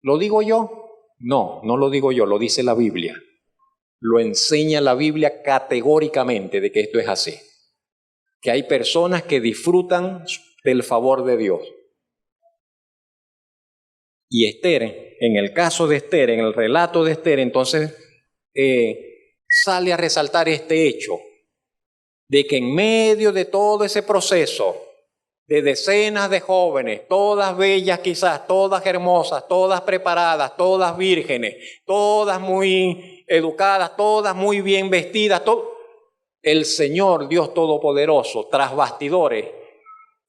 ¿Lo digo yo? No, no lo digo yo, lo dice la Biblia. Lo enseña la Biblia categóricamente de que esto es así. Que hay personas que disfrutan del favor de Dios. Y Esther, en el caso de Esther, en el relato de Esther, entonces sale a resaltar este hecho de que en medio de todo ese proceso de decenas de jóvenes, todas bellas quizás, todas hermosas, todas preparadas, todas vírgenes, todas muy educadas, todas muy bien vestidas, el Señor Dios Todopoderoso, tras bastidores,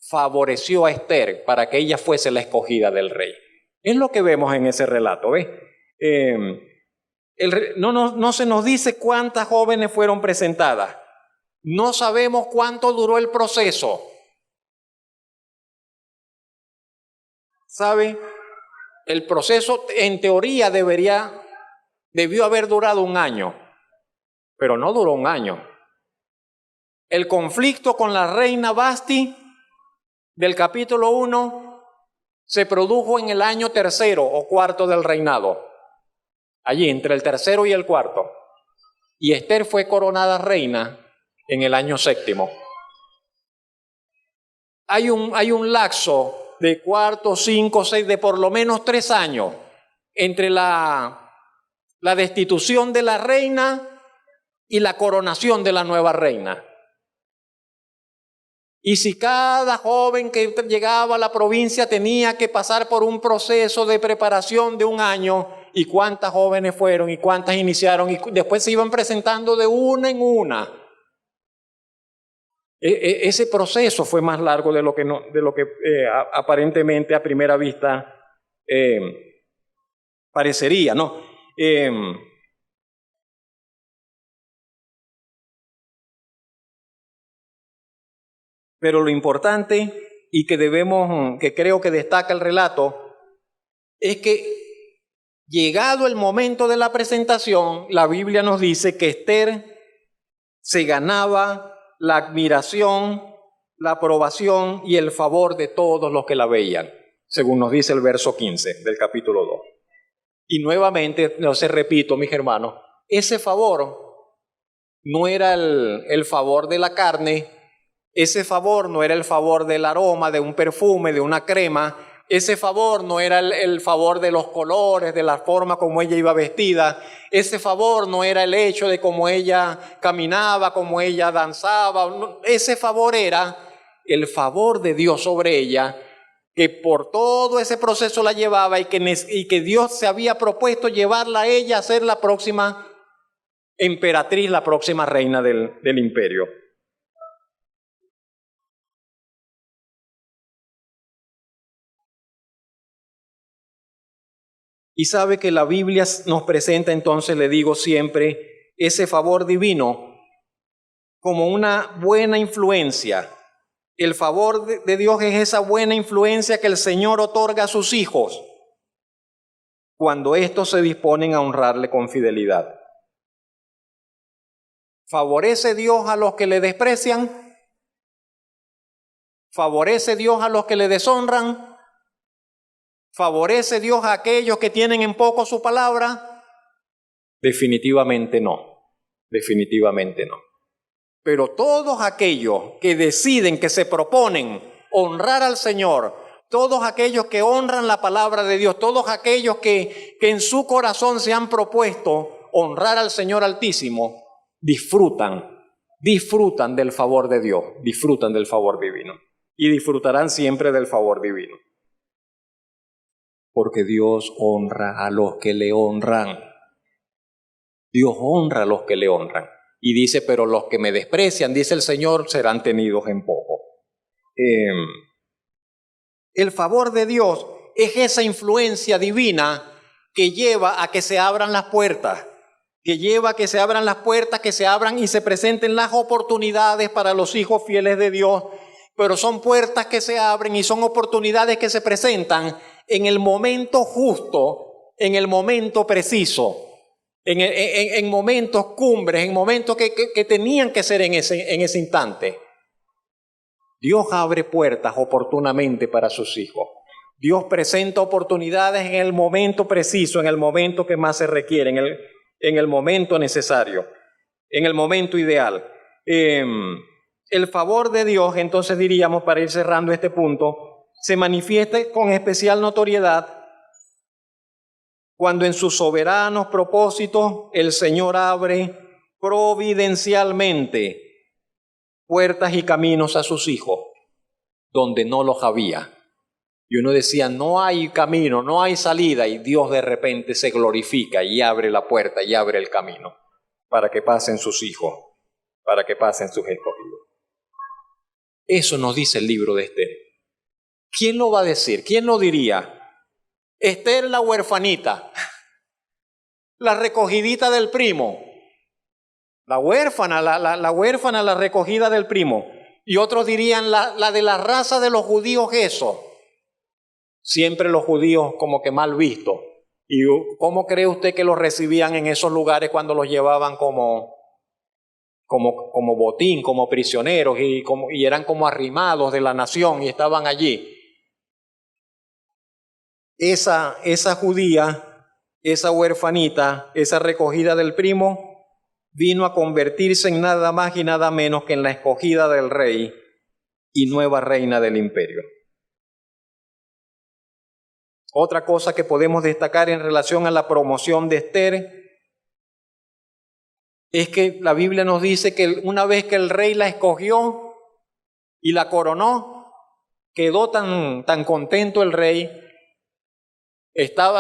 favoreció a Esther para que ella fuese la escogida del rey. Es lo que vemos en ese relato, ¿ves? No se nos dice cuántas jóvenes fueron presentadas. No sabemos cuánto duró el proceso. ¿Sabe? El proceso en teoría debió haber durado 1 año, pero no duró 1 año. El conflicto con la reina Vasti del capítulo 1 se produjo en el año 3º o 4º del reinado, allí entre el 3º y el 4º. Y Esther fue coronada reina en el año 7º. Hay un lapso de 4, 5, 6, de por lo menos 3 años entre la destitución de la reina y la coronación de la nueva reina. Y si cada joven que llegaba a la provincia tenía que pasar por un proceso de preparación de 1 año, y cuántas jóvenes fueron y cuántas iniciaron y después se iban presentando de una en una. Ese proceso fue más largo de lo que aparentemente a primera vista parecería, ¿no? Pero lo importante y que creo que destaca el relato, es que llegado el momento de la presentación, la Biblia nos dice que Esther se ganaba la admiración, la aprobación y el favor de todos los que la veían, según nos dice el verso 15 del capítulo 2. Y nuevamente, no se repito, mis hermanos, ese favor no era el favor de la carne, ese favor no era el favor del aroma, de un perfume, de una crema, ese favor no era el favor de los colores, de la forma como ella iba vestida, ese favor no era el hecho de cómo ella caminaba, cómo ella danzaba, ese favor era el favor de Dios sobre ella, que por todo ese proceso la llevaba y que Dios se había propuesto llevarla a ella a ser la próxima emperatriz, la próxima reina del imperio. Y sabe que la Biblia nos presenta entonces, le digo siempre, ese favor divino como una buena influencia. El favor de Dios es esa buena influencia que el Señor otorga a sus hijos cuando estos se disponen a honrarle con fidelidad. ¿Favorece Dios a los que le desprecian? ¿Favorece Dios a los que le deshonran? ¿Favorece Dios a aquellos que tienen en poco su palabra? Definitivamente no, definitivamente no. Pero todos aquellos que deciden, que se proponen honrar al Señor, todos aquellos que honran la palabra de Dios, todos aquellos que en su corazón se han propuesto honrar al Señor Altísimo, disfrutan del favor de Dios, disfrutan del favor divino y disfrutarán siempre del favor divino. Porque Dios honra a los que le honran. Dios honra a los que le honran. Y dice, pero los que me desprecian, dice el Señor, serán tenidos en poco. El favor de Dios es esa influencia divina que lleva a que se abran las puertas, que lleva a que se abran las puertas, que se abran y se presenten las oportunidades para los hijos fieles de Dios. Pero son puertas que se abren y son oportunidades que se presentan en el momento justo, en el momento preciso, en momentos cumbres, en momentos que tenían que ser en ese instante. Dios abre puertas oportunamente para sus hijos. Dios presenta oportunidades en el momento preciso, en el momento que más se requiere, en el momento necesario, en el momento ideal. El favor de Dios, entonces diríamos, para ir cerrando este punto, se manifiesta con especial notoriedad cuando en sus soberanos propósitos el Señor abre providencialmente puertas y caminos a sus hijos donde no los había. Y uno decía, no hay camino, no hay salida, y Dios de repente se glorifica y abre la puerta y abre el camino para que pasen sus hijos, para que pasen sus escogidos. Eso nos dice el libro de Esther. ¿Quién lo va a decir? ¿Quién lo diría? Esther la huerfanita, la recogidita del primo, la huérfana, la recogida del primo. Y otros dirían la de la raza de los judíos eso. Siempre los judíos como que mal vistos. ¿Y cómo cree usted que los recibían en esos lugares cuando los llevaban como botín, como prisioneros y eran como arrimados de la nación y estaban allí? Esa judía, esa huerfanita, esa recogida del primo, vino a convertirse en nada más y nada menos que en la escogida del rey y nueva reina del imperio. Otra cosa que podemos destacar en relación a la promoción de Esther es que la Biblia nos dice que una vez que el rey la escogió y la coronó, quedó tan contento el rey,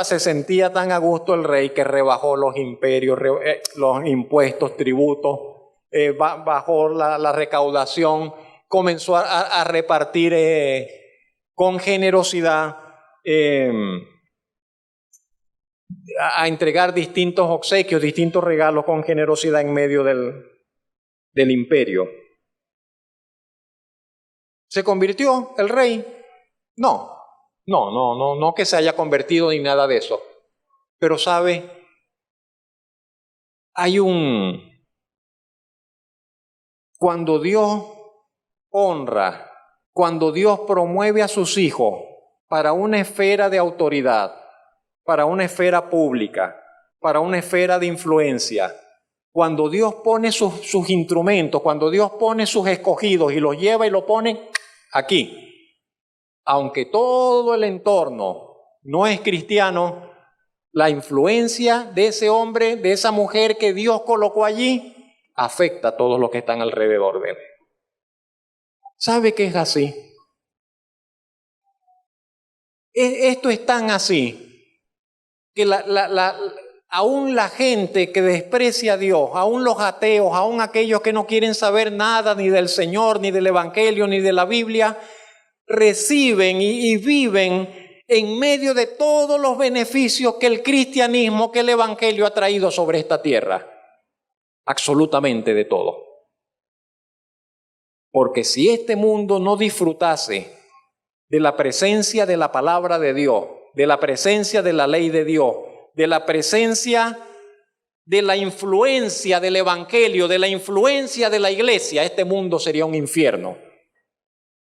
se sentía tan a gusto el rey que rebajó los imperios, los impuestos, tributos, bajó la recaudación, comenzó a repartir con generosidad, a entregar distintos obsequios, distintos regalos con generosidad en medio del imperio. ¿Se convirtió el rey? No que se haya convertido ni nada de eso. Pero sabe, cuando Dios honra, cuando Dios promueve a sus hijos para una esfera de autoridad, para una esfera pública, para una esfera de influencia, cuando Dios pone sus instrumentos, cuando Dios pone sus escogidos y los lleva y los pone aquí, aunque todo el entorno no es cristiano, la influencia de ese hombre, de esa mujer que Dios colocó allí, afecta a todos los que están alrededor de él. ¿Sabe que es así? Esto es tan así que aún la gente que desprecia a Dios, aún los ateos, aún aquellos que no quieren saber nada ni del Señor, ni del Evangelio, ni de la Biblia, reciben y viven en medio de todos los beneficios que el cristianismo, que el Evangelio ha traído sobre esta tierra. Absolutamente de todo. Porque si este mundo no disfrutase de la presencia de la palabra de Dios, de la presencia de la ley de Dios, de la presencia de la influencia del evangelio, de la influencia de la iglesia, este mundo sería un infierno.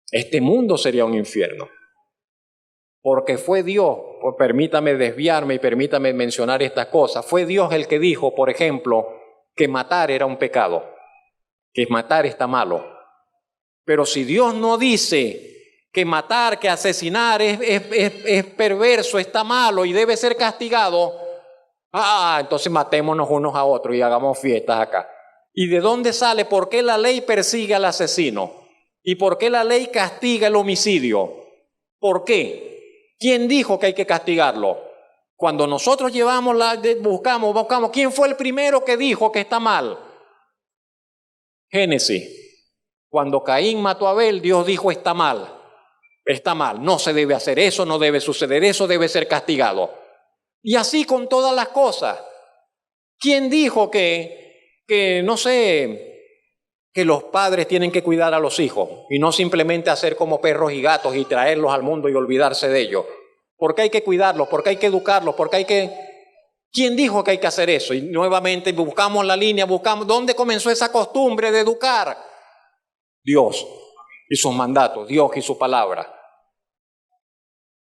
Este mundo sería un infierno. Porque fue Dios, pues permítame desviarme y permítame mencionar estas cosas, fue Dios el que dijo, por ejemplo, que matar era un pecado, que matar está malo. Pero si Dios no dice que matar, que asesinar es perverso, está malo y debe ser castigado, entonces matémonos unos a otros y hagamos fiestas acá. ¿Y de dónde sale? ¿Por qué la ley persigue al asesino? ¿Y por qué la ley castiga el homicidio? ¿Por qué? ¿Quién dijo que hay que castigarlo? Cuando nosotros buscamos, ¿quién fue el primero que dijo que está mal? Génesis. Cuando Caín mató a Abel, Dios dijo está mal, no se debe hacer eso, no debe suceder eso, debe ser castigado. Y así con todas las cosas. ¿Quién dijo que los padres tienen que cuidar a los hijos y no simplemente hacer como perros y gatos y traerlos al mundo y olvidarse de ellos? ¿Por qué hay que cuidarlos? ¿Por qué hay que educarlos? ¿Quién dijo que hay que hacer eso? Y nuevamente buscamos la línea, ¿dónde comenzó esa costumbre de educar? Dios y sus mandatos, Dios y su palabra.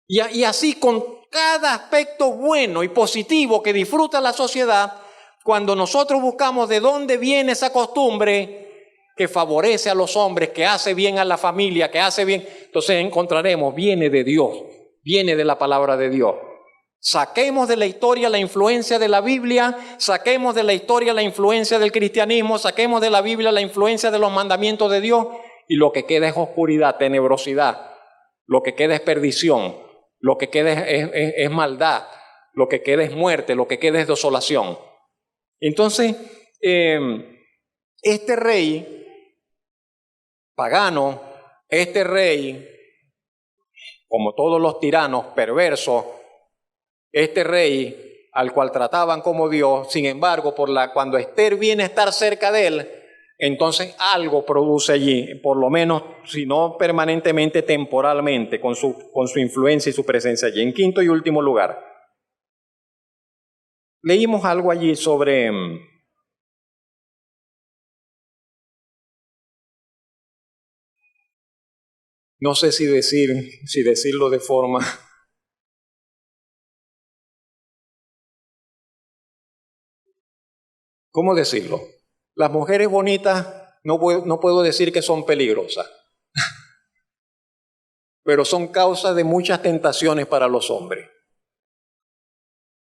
Y así con cada aspecto bueno y positivo que disfruta la sociedad, cuando nosotros buscamos de dónde viene esa costumbre que favorece a los hombres, que hace bien a la familia, que hace bien, entonces encontraremos, viene de Dios, viene de la palabra de Dios. Saquemos de la historia la influencia de la Biblia, saquemos de la historia la influencia del cristianismo, saquemos de la Biblia la influencia de los mandamientos de Dios, y lo que queda es oscuridad, tenebrosidad, lo que queda es perdición, lo que queda es maldad, lo que queda es muerte, lo que queda es desolación. Entonces, este rey pagano, este rey, como todos los tiranos perversos, este rey al cual trataban como Dios, sin embargo, cuando Esther viene a estar cerca de él, entonces algo produce allí, por lo menos, si no permanentemente, temporalmente, con su influencia y su presencia allí. En quinto y último lugar, leímos algo allí sobre no sé si decirlo de forma... ¿Cómo decirlo? Las mujeres bonitas no puedo decir que son peligrosas, pero son causa de muchas tentaciones para los hombres.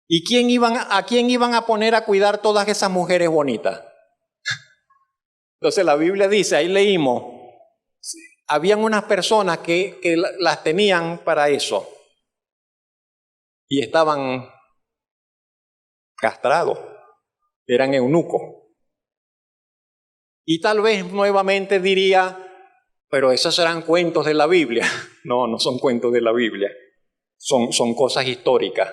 ¿Y a quién iban a poner a cuidar todas esas mujeres bonitas? Entonces la Biblia dice, ahí leímos, habían unas personas que las tenían para eso y estaban castrados. Eran eunucos. Y tal vez nuevamente diría, pero esos serán cuentos de la Biblia. No, no son cuentos de la Biblia. Son cosas históricas.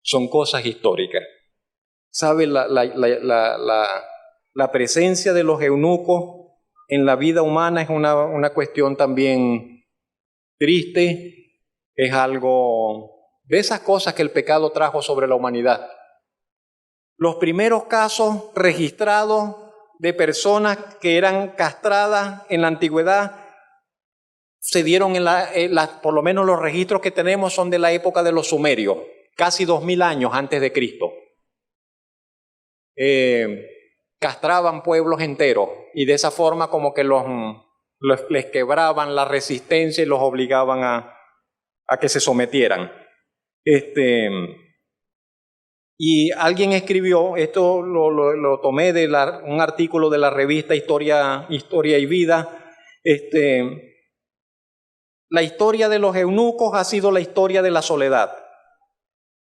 Son cosas históricas. ¿Sabe? La presencia de los eunucos en la vida humana es una cuestión también triste. Es algo de esas cosas que el pecado trajo sobre la humanidad. Los primeros casos registrados de personas que eran castradas en la antigüedad se dieron por lo menos los registros que tenemos son de la época de los sumerios, casi 2000 años antes de Cristo. Castraban pueblos enteros y de esa forma como que les quebraban la resistencia y los obligaban a que se sometieran. Y alguien escribió, esto lo tomé de un artículo de la revista Historia y Vida, la historia de los eunucos ha sido la historia de la soledad.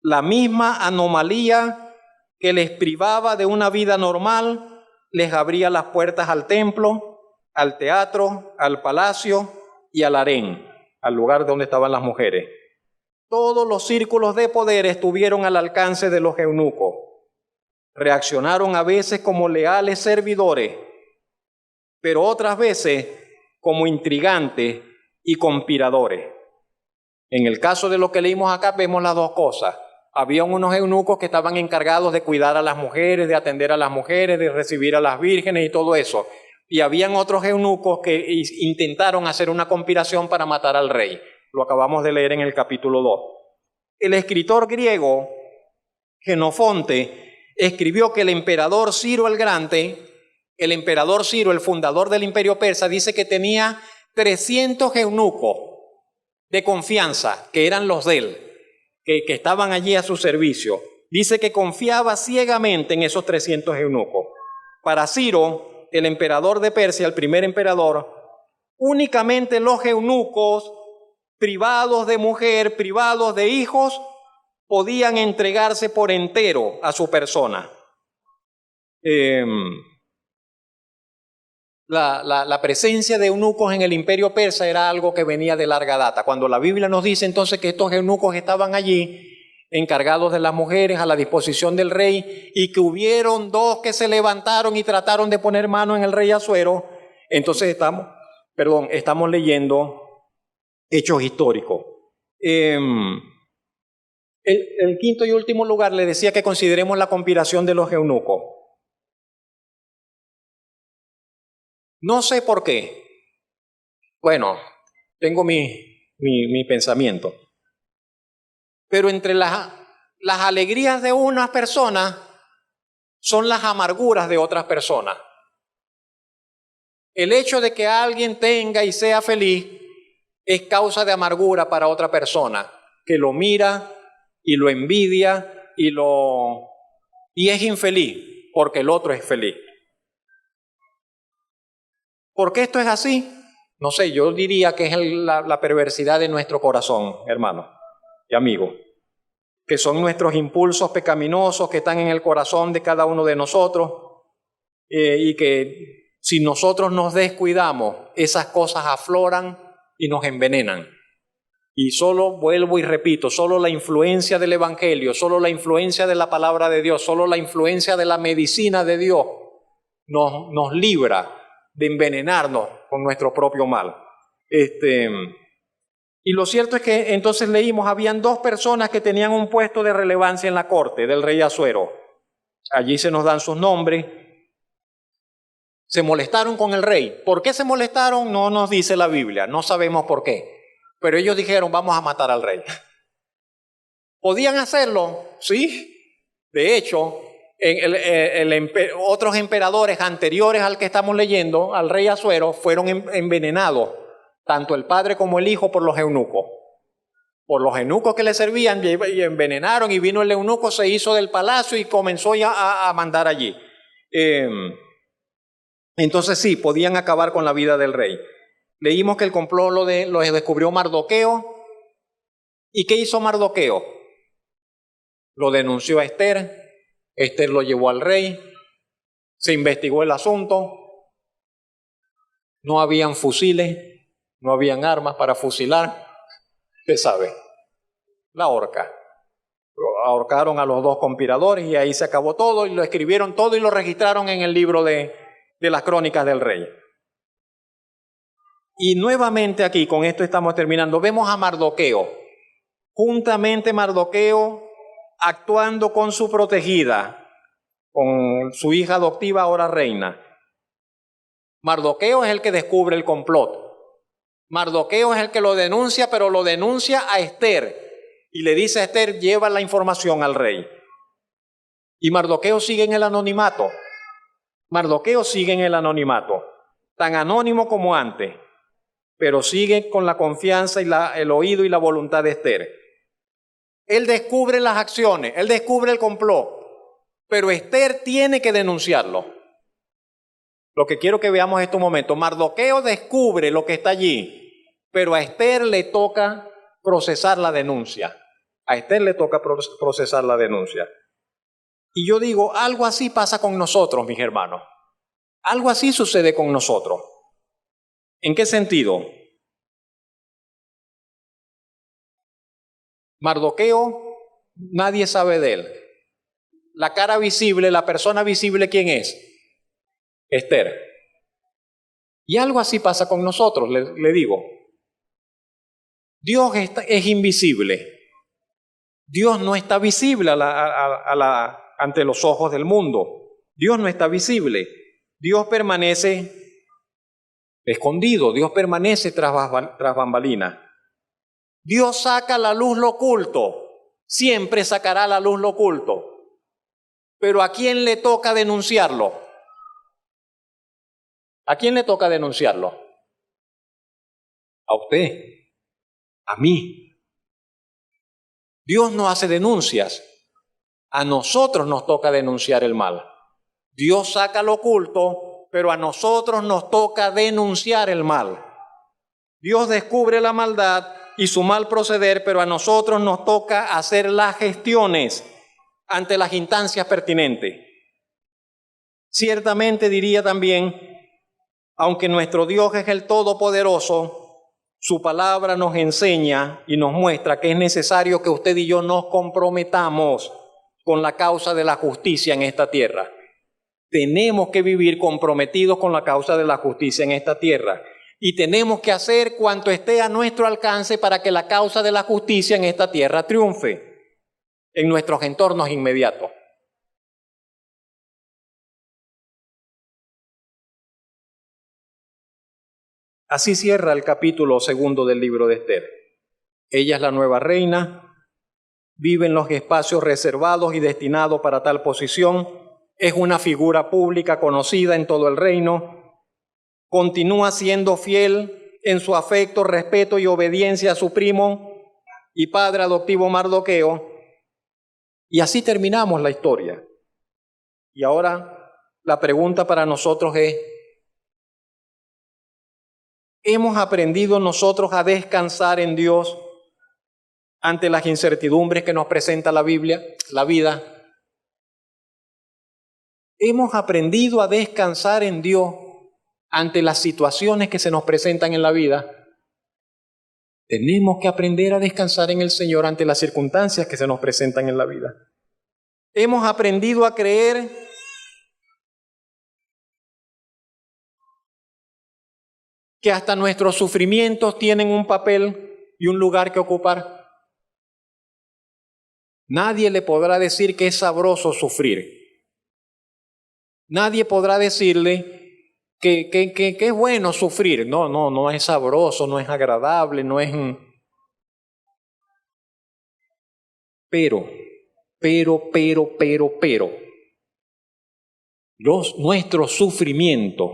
La misma anomalía que les privaba de una vida normal, les abría las puertas al templo, al teatro, al palacio y al harén, al lugar donde estaban las mujeres. Todos los círculos de poder estuvieron al alcance de los eunucos. Reaccionaron a veces como leales servidores, pero otras veces como intrigantes y conspiradores. En el caso de lo que leímos acá vemos las dos cosas. Había unos eunucos que estaban encargados de cuidar a las mujeres, de atender a las mujeres, de recibir a las vírgenes y todo eso. Y habían otros eunucos que intentaron hacer una conspiración para matar al rey. Lo acabamos de leer en el capítulo 2. El escritor griego Genofonte escribió que el emperador Ciro el Grande, el emperador Ciro, el fundador del imperio persa, dice que tenía 300 eunucos de confianza, que eran los de él, que estaban allí a su servicio. Dice que confiaba ciegamente en esos 300 eunucos. Para Ciro, el emperador de Persia, el primer emperador, únicamente los eunucos privados de mujer, privados de hijos, podían entregarse por entero a su persona. La presencia de eunucos en el imperio persa era algo que venía de larga data. Cuando la Biblia nos dice entonces que estos eunucos estaban allí, encargados de las mujeres, a la disposición del rey, y que hubieron dos que se levantaron y trataron de poner mano en el rey Asuero, entonces estamos leyendo hechos históricos. El quinto y último lugar le decía que consideremos la conspiración de los eunucos. No sé por qué. Bueno, tengo mi pensamiento. Pero entre las alegrías de unas personas son las amarguras de otras personas. El hecho de que alguien tenga y sea feliz es causa de amargura para otra persona, que lo mira y lo envidia y es infeliz porque el otro es feliz. ¿Por qué esto es así? No sé, yo diría que es la perversidad de nuestro corazón, hermano y amigo, que son nuestros impulsos pecaminosos que están en el corazón de cada uno de nosotros y que si nosotros nos descuidamos, esas cosas afloran y nos envenenan. Y solo, vuelvo y repito, solo la influencia del Evangelio, solo la influencia de la palabra de Dios, solo la influencia de la medicina de Dios nos libra de envenenarnos con nuestro propio mal. Y lo cierto es que entonces leímos, habían dos personas que tenían un puesto de relevancia en la corte del rey Asuero. Allí se nos dan sus nombres. Se molestaron con el rey. ¿Por qué se molestaron? No nos dice la Biblia, no sabemos por qué. Pero ellos dijeron, vamos a matar al rey. ¿Podían hacerlo? Sí. De hecho, otros emperadores anteriores al que estamos leyendo, al rey Asuero, fueron envenenados, tanto el padre como el hijo, por los eunucos. Por los eunucos que le servían y envenenaron, y vino el eunuco, se hizo del palacio y comenzó ya a mandar allí. Entonces sí, podían acabar con la vida del rey. Leímos que el complot lo descubrió Mardoqueo. ¿Y qué hizo Mardoqueo? Lo denunció a Esther. Esther lo llevó al rey. Se investigó el asunto. No habían fusiles, no habían armas para fusilar. ¿Qué sabe? La horca. Ahorcaron a los dos conspiradores y ahí se acabó todo, y lo escribieron todo y lo registraron en el libro de las crónicas del rey. Y nuevamente aquí, con esto estamos terminando, vemos a Mardoqueo, juntamente Mardoqueo actuando con su protegida, con su hija adoptiva, ahora reina. Mardoqueo es el que descubre el complot. Mardoqueo es el que lo denuncia, pero lo denuncia a Esther y le dice a Esther, lleva la información al rey. Y Mardoqueo sigue en el anonimato. Mardoqueo sigue en el anonimato, tan anónimo como antes, pero sigue con la confianza y el oído y la voluntad de Esther. Él descubre las acciones, él descubre el complot, pero Esther tiene que denunciarlo. Lo que quiero que veamos en este momento, Mardoqueo descubre lo que está allí, pero a Esther le toca procesar la denuncia. A Esther le toca procesar la denuncia. Y yo digo, algo así pasa con nosotros, mis hermanos. Algo así sucede con nosotros. ¿En qué sentido? Mardoqueo, nadie sabe de él. La cara visible, la persona visible, ¿quién es? Esther. Y algo así pasa con nosotros, le digo. Dios es invisible. Dios no está visible ante los ojos del mundo. Dios no está visible. Dios permanece escondido. Dios permanece tras bambalinas. Dios saca a la luz lo oculto. Siempre sacará a la luz lo oculto. Pero ¿a quién le toca denunciarlo? ¿A quién le toca denunciarlo? A usted, a mí. Dios no hace denuncias. A nosotros nos toca denunciar el mal. Dios saca lo oculto, pero a nosotros nos toca denunciar el mal. Dios descubre la maldad y su mal proceder, pero a nosotros nos toca hacer las gestiones ante las instancias pertinentes. Ciertamente diría también, aunque nuestro Dios es el Todopoderoso, su palabra nos enseña y nos muestra que es necesario que usted y yo nos comprometamos con la causa de la justicia en esta tierra. Tenemos que vivir comprometidos con la causa de la justicia en esta tierra. Y tenemos que hacer cuanto esté a nuestro alcance para que la causa de la justicia en esta tierra triunfe en nuestros entornos inmediatos. Así cierra el capítulo 2 del libro de Esther. Ella es la nueva reina, vive en los espacios reservados y destinados para tal posición, es una figura pública conocida en todo el reino, continúa siendo fiel en su afecto, respeto y obediencia a su primo y padre adoptivo Mardoqueo, y así terminamos la historia. Y ahora la pregunta para nosotros es, ¿hemos aprendido nosotros a descansar en Dios ante las incertidumbres que nos presenta la Biblia, la vida? ¿Hemos aprendido a descansar en Dios ante las situaciones que se nos presentan en la vida? Tenemos que aprender a descansar en el Señor ante las circunstancias que se nos presentan en la vida. Hemos aprendido a creer que hasta nuestros sufrimientos tienen un papel y un lugar que ocupar. Nadie le podrá decir que es sabroso sufrir. Nadie podrá decirle que es bueno sufrir. No es sabroso, no es agradable, no es... Pero, nuestros sufrimientos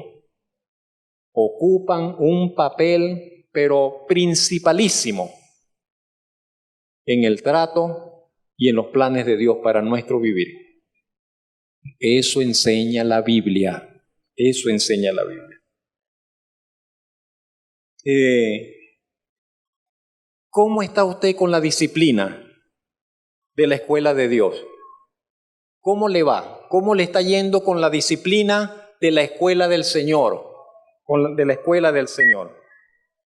ocupan un papel, pero principalísimo, en el trato y en los planes de Dios para nuestro vivir. Eso enseña la Biblia. Eso enseña la Biblia. ¿Cómo está usted con la disciplina de la escuela de Dios? ¿Cómo le va? ¿Cómo le está yendo con la disciplina de la escuela del Señor? De la escuela del Señor.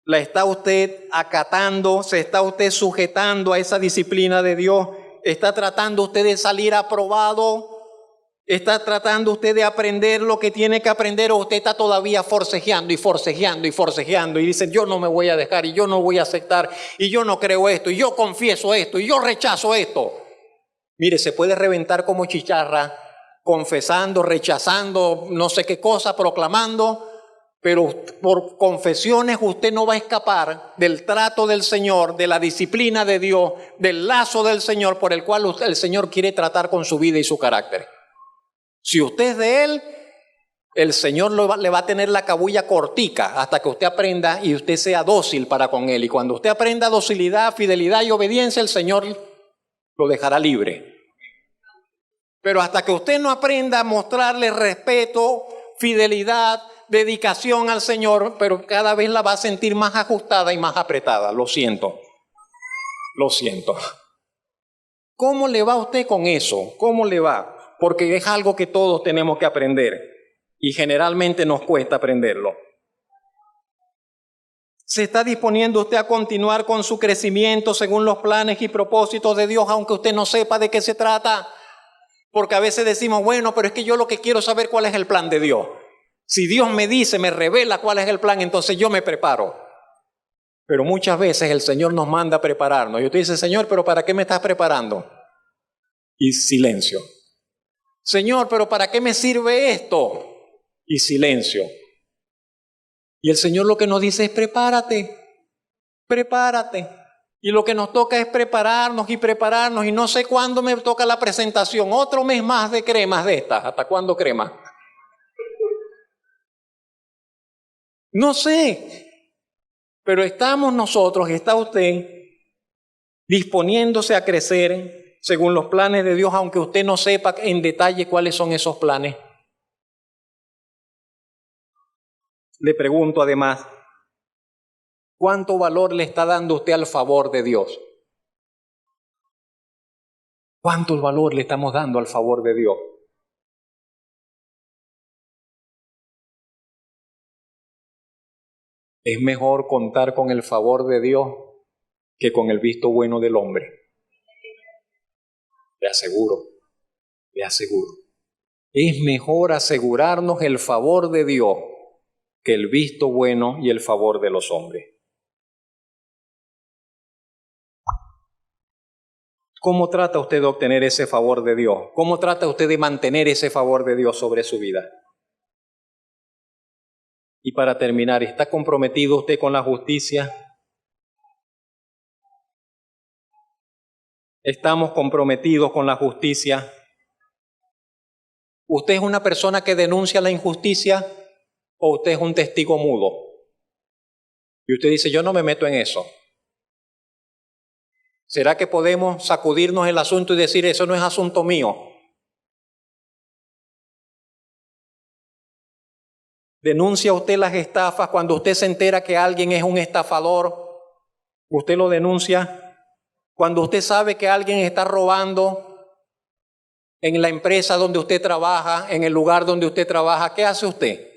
¿La está usted acatando? ¿Se está usted sujetando a esa disciplina de Dios? ¿Está tratando usted de salir aprobado? ¿Está tratando usted de aprender lo que tiene que aprender? ¿O usted está todavía forcejeando y dice, yo no me voy a dejar y yo no voy a aceptar y yo no creo esto y yo confieso esto y yo rechazo esto? Mire, se puede reventar como chicharra, confesando, rechazando, no sé qué cosa, proclamando, pero por confesiones usted no va a escapar del trato del Señor, de la disciplina de Dios, del lazo del Señor por el cual el Señor quiere tratar con su vida y su carácter. Si usted es de Él, el Señor le va a tener la cabulla cortica hasta que usted aprenda y usted sea dócil para con Él. Y cuando usted aprenda docilidad, fidelidad y obediencia, el Señor lo dejará libre. Pero hasta que usted no aprenda a mostrarle respeto, fidelidad, dedicación al Señor, pero cada vez la va a sentir más ajustada y más apretada. Lo siento. ¿Cómo le va a usted con eso? ¿Cómo le va? Porque es algo que todos tenemos que aprender y generalmente nos cuesta aprenderlo. ¿Se está disponiendo usted a continuar con su crecimiento según los planes y propósitos de Dios, aunque usted no sepa de qué se trata? Porque a veces decimos, bueno, pero es que yo lo que quiero es saber cuál es el plan de Dios. Si Dios me dice, me revela cuál es el plan, entonces yo me preparo. Pero muchas veces el Señor nos manda a prepararnos. Y usted dice, Señor, ¿pero para qué me estás preparando? Y silencio. Señor, ¿pero para qué me sirve esto? Y silencio. Y el Señor lo que nos dice es prepárate, prepárate. Y lo que nos toca es prepararnos y no sé cuándo me toca la presentación. Otro mes más de cremas de estas. ¿Hasta cuándo crema? No sé. Pero estamos nosotros, está usted disponiéndose a crecer según los planes de Dios, aunque usted no sepa en detalle cuáles son esos planes. Le pregunto además, ¿cuánto valor le está dando usted al favor de Dios? ¿Cuánto valor le estamos dando al favor de Dios? Es mejor contar con el favor de Dios que con el visto bueno del hombre. Le aseguro, le aseguro. Es mejor asegurarnos el favor de Dios que el visto bueno y el favor de los hombres. ¿Cómo trata usted de obtener ese favor de Dios? ¿Cómo trata usted de mantener ese favor de Dios sobre su vida? Y para terminar, ¿está comprometido usted con la justicia? ¿Estamos comprometidos con la justicia? ¿Usted es una persona que denuncia la injusticia o usted es un testigo mudo? Y usted dice, yo no me meto en eso. ¿Será que podemos sacudirnos el asunto y decir, eso no es asunto mío? ¿Denuncia usted las estafas cuando usted se entera que alguien es un estafador? ¿Usted lo denuncia? Cuando usted sabe que alguien está robando en la empresa donde usted trabaja, en el lugar donde usted trabaja, ¿qué hace usted?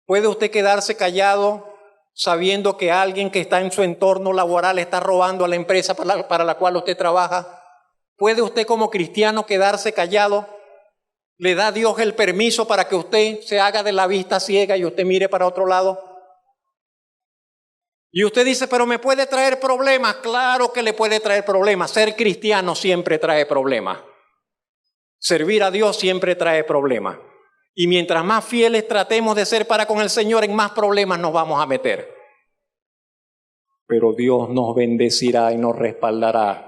¿Puede usted quedarse callado sabiendo que alguien que está en su entorno laboral está robando a la empresa para la cual usted trabaja? ¿Puede usted como cristiano quedarse callado? ¿Le da Dios el permiso para que usted se haga de la vista ciega y usted mire para otro lado? Y usted dice, pero me puede traer problemas. Claro que le puede traer problemas. Ser cristiano siempre trae problemas. Servir a Dios siempre trae problemas. Y mientras más fieles tratemos de ser para con el Señor, en más problemas nos vamos a meter. Pero Dios nos bendecirá y nos respaldará.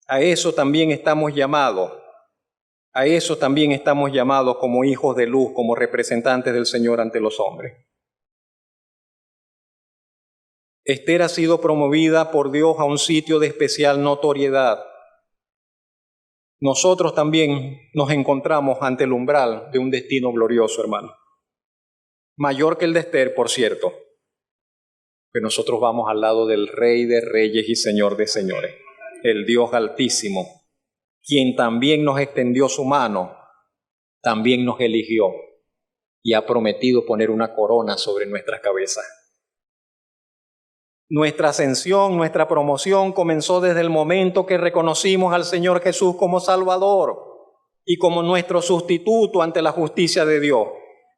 A eso también estamos llamados. A eso también estamos llamados como hijos de luz, como representantes del Señor ante los hombres. Esther ha sido promovida por Dios a un sitio de especial notoriedad. Nosotros también nos encontramos ante el umbral de un destino glorioso, hermano. Mayor que el de Esther, por cierto. Pero nosotros vamos al lado del Rey de Reyes y Señor de Señores, el Dios Altísimo, quien también nos extendió su mano, también nos eligió y ha prometido poner una corona sobre nuestras cabezas. Nuestra ascensión, nuestra promoción comenzó desde el momento que reconocimos al Señor Jesús como Salvador y como nuestro sustituto ante la justicia de Dios.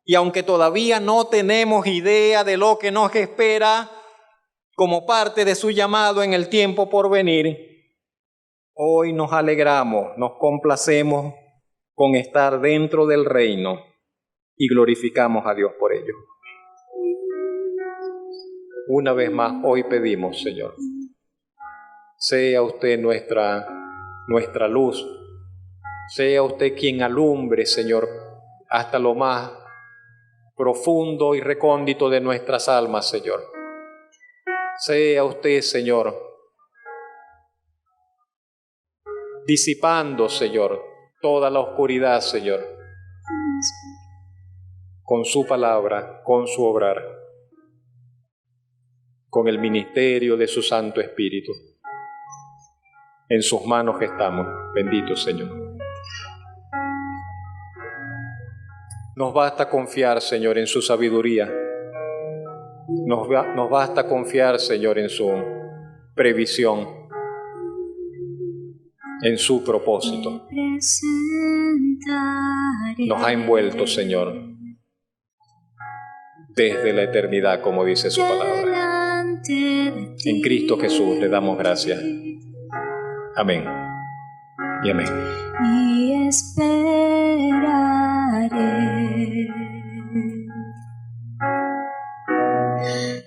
Y aunque todavía no tenemos idea de lo que nos espera como parte de su llamado en el tiempo por venir, hoy nos alegramos, nos complacemos con estar dentro del reino y glorificamos a Dios por ello. Una vez más, hoy pedimos, Señor, sea usted nuestra luz, sea usted quien alumbre, Señor, hasta lo más profundo y recóndito de nuestras almas, Señor. Sea usted, Señor, disipando, Señor, toda la oscuridad, Señor, con su palabra, con su obrar, con el ministerio de su Santo Espíritu. En sus manos estamos, bendito Señor. Nos basta confiar, Señor, en su sabiduría. Nos basta confiar, Señor, en su previsión, en su propósito. Nos ha envuelto, Señor, desde la eternidad, como dice su palabra. En Cristo Jesús le damos gracias. Amén y amén. Y esperaré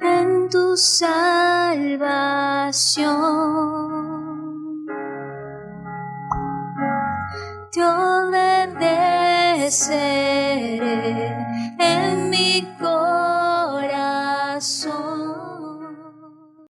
en tu salvación. Te obedeceré en mi corazón.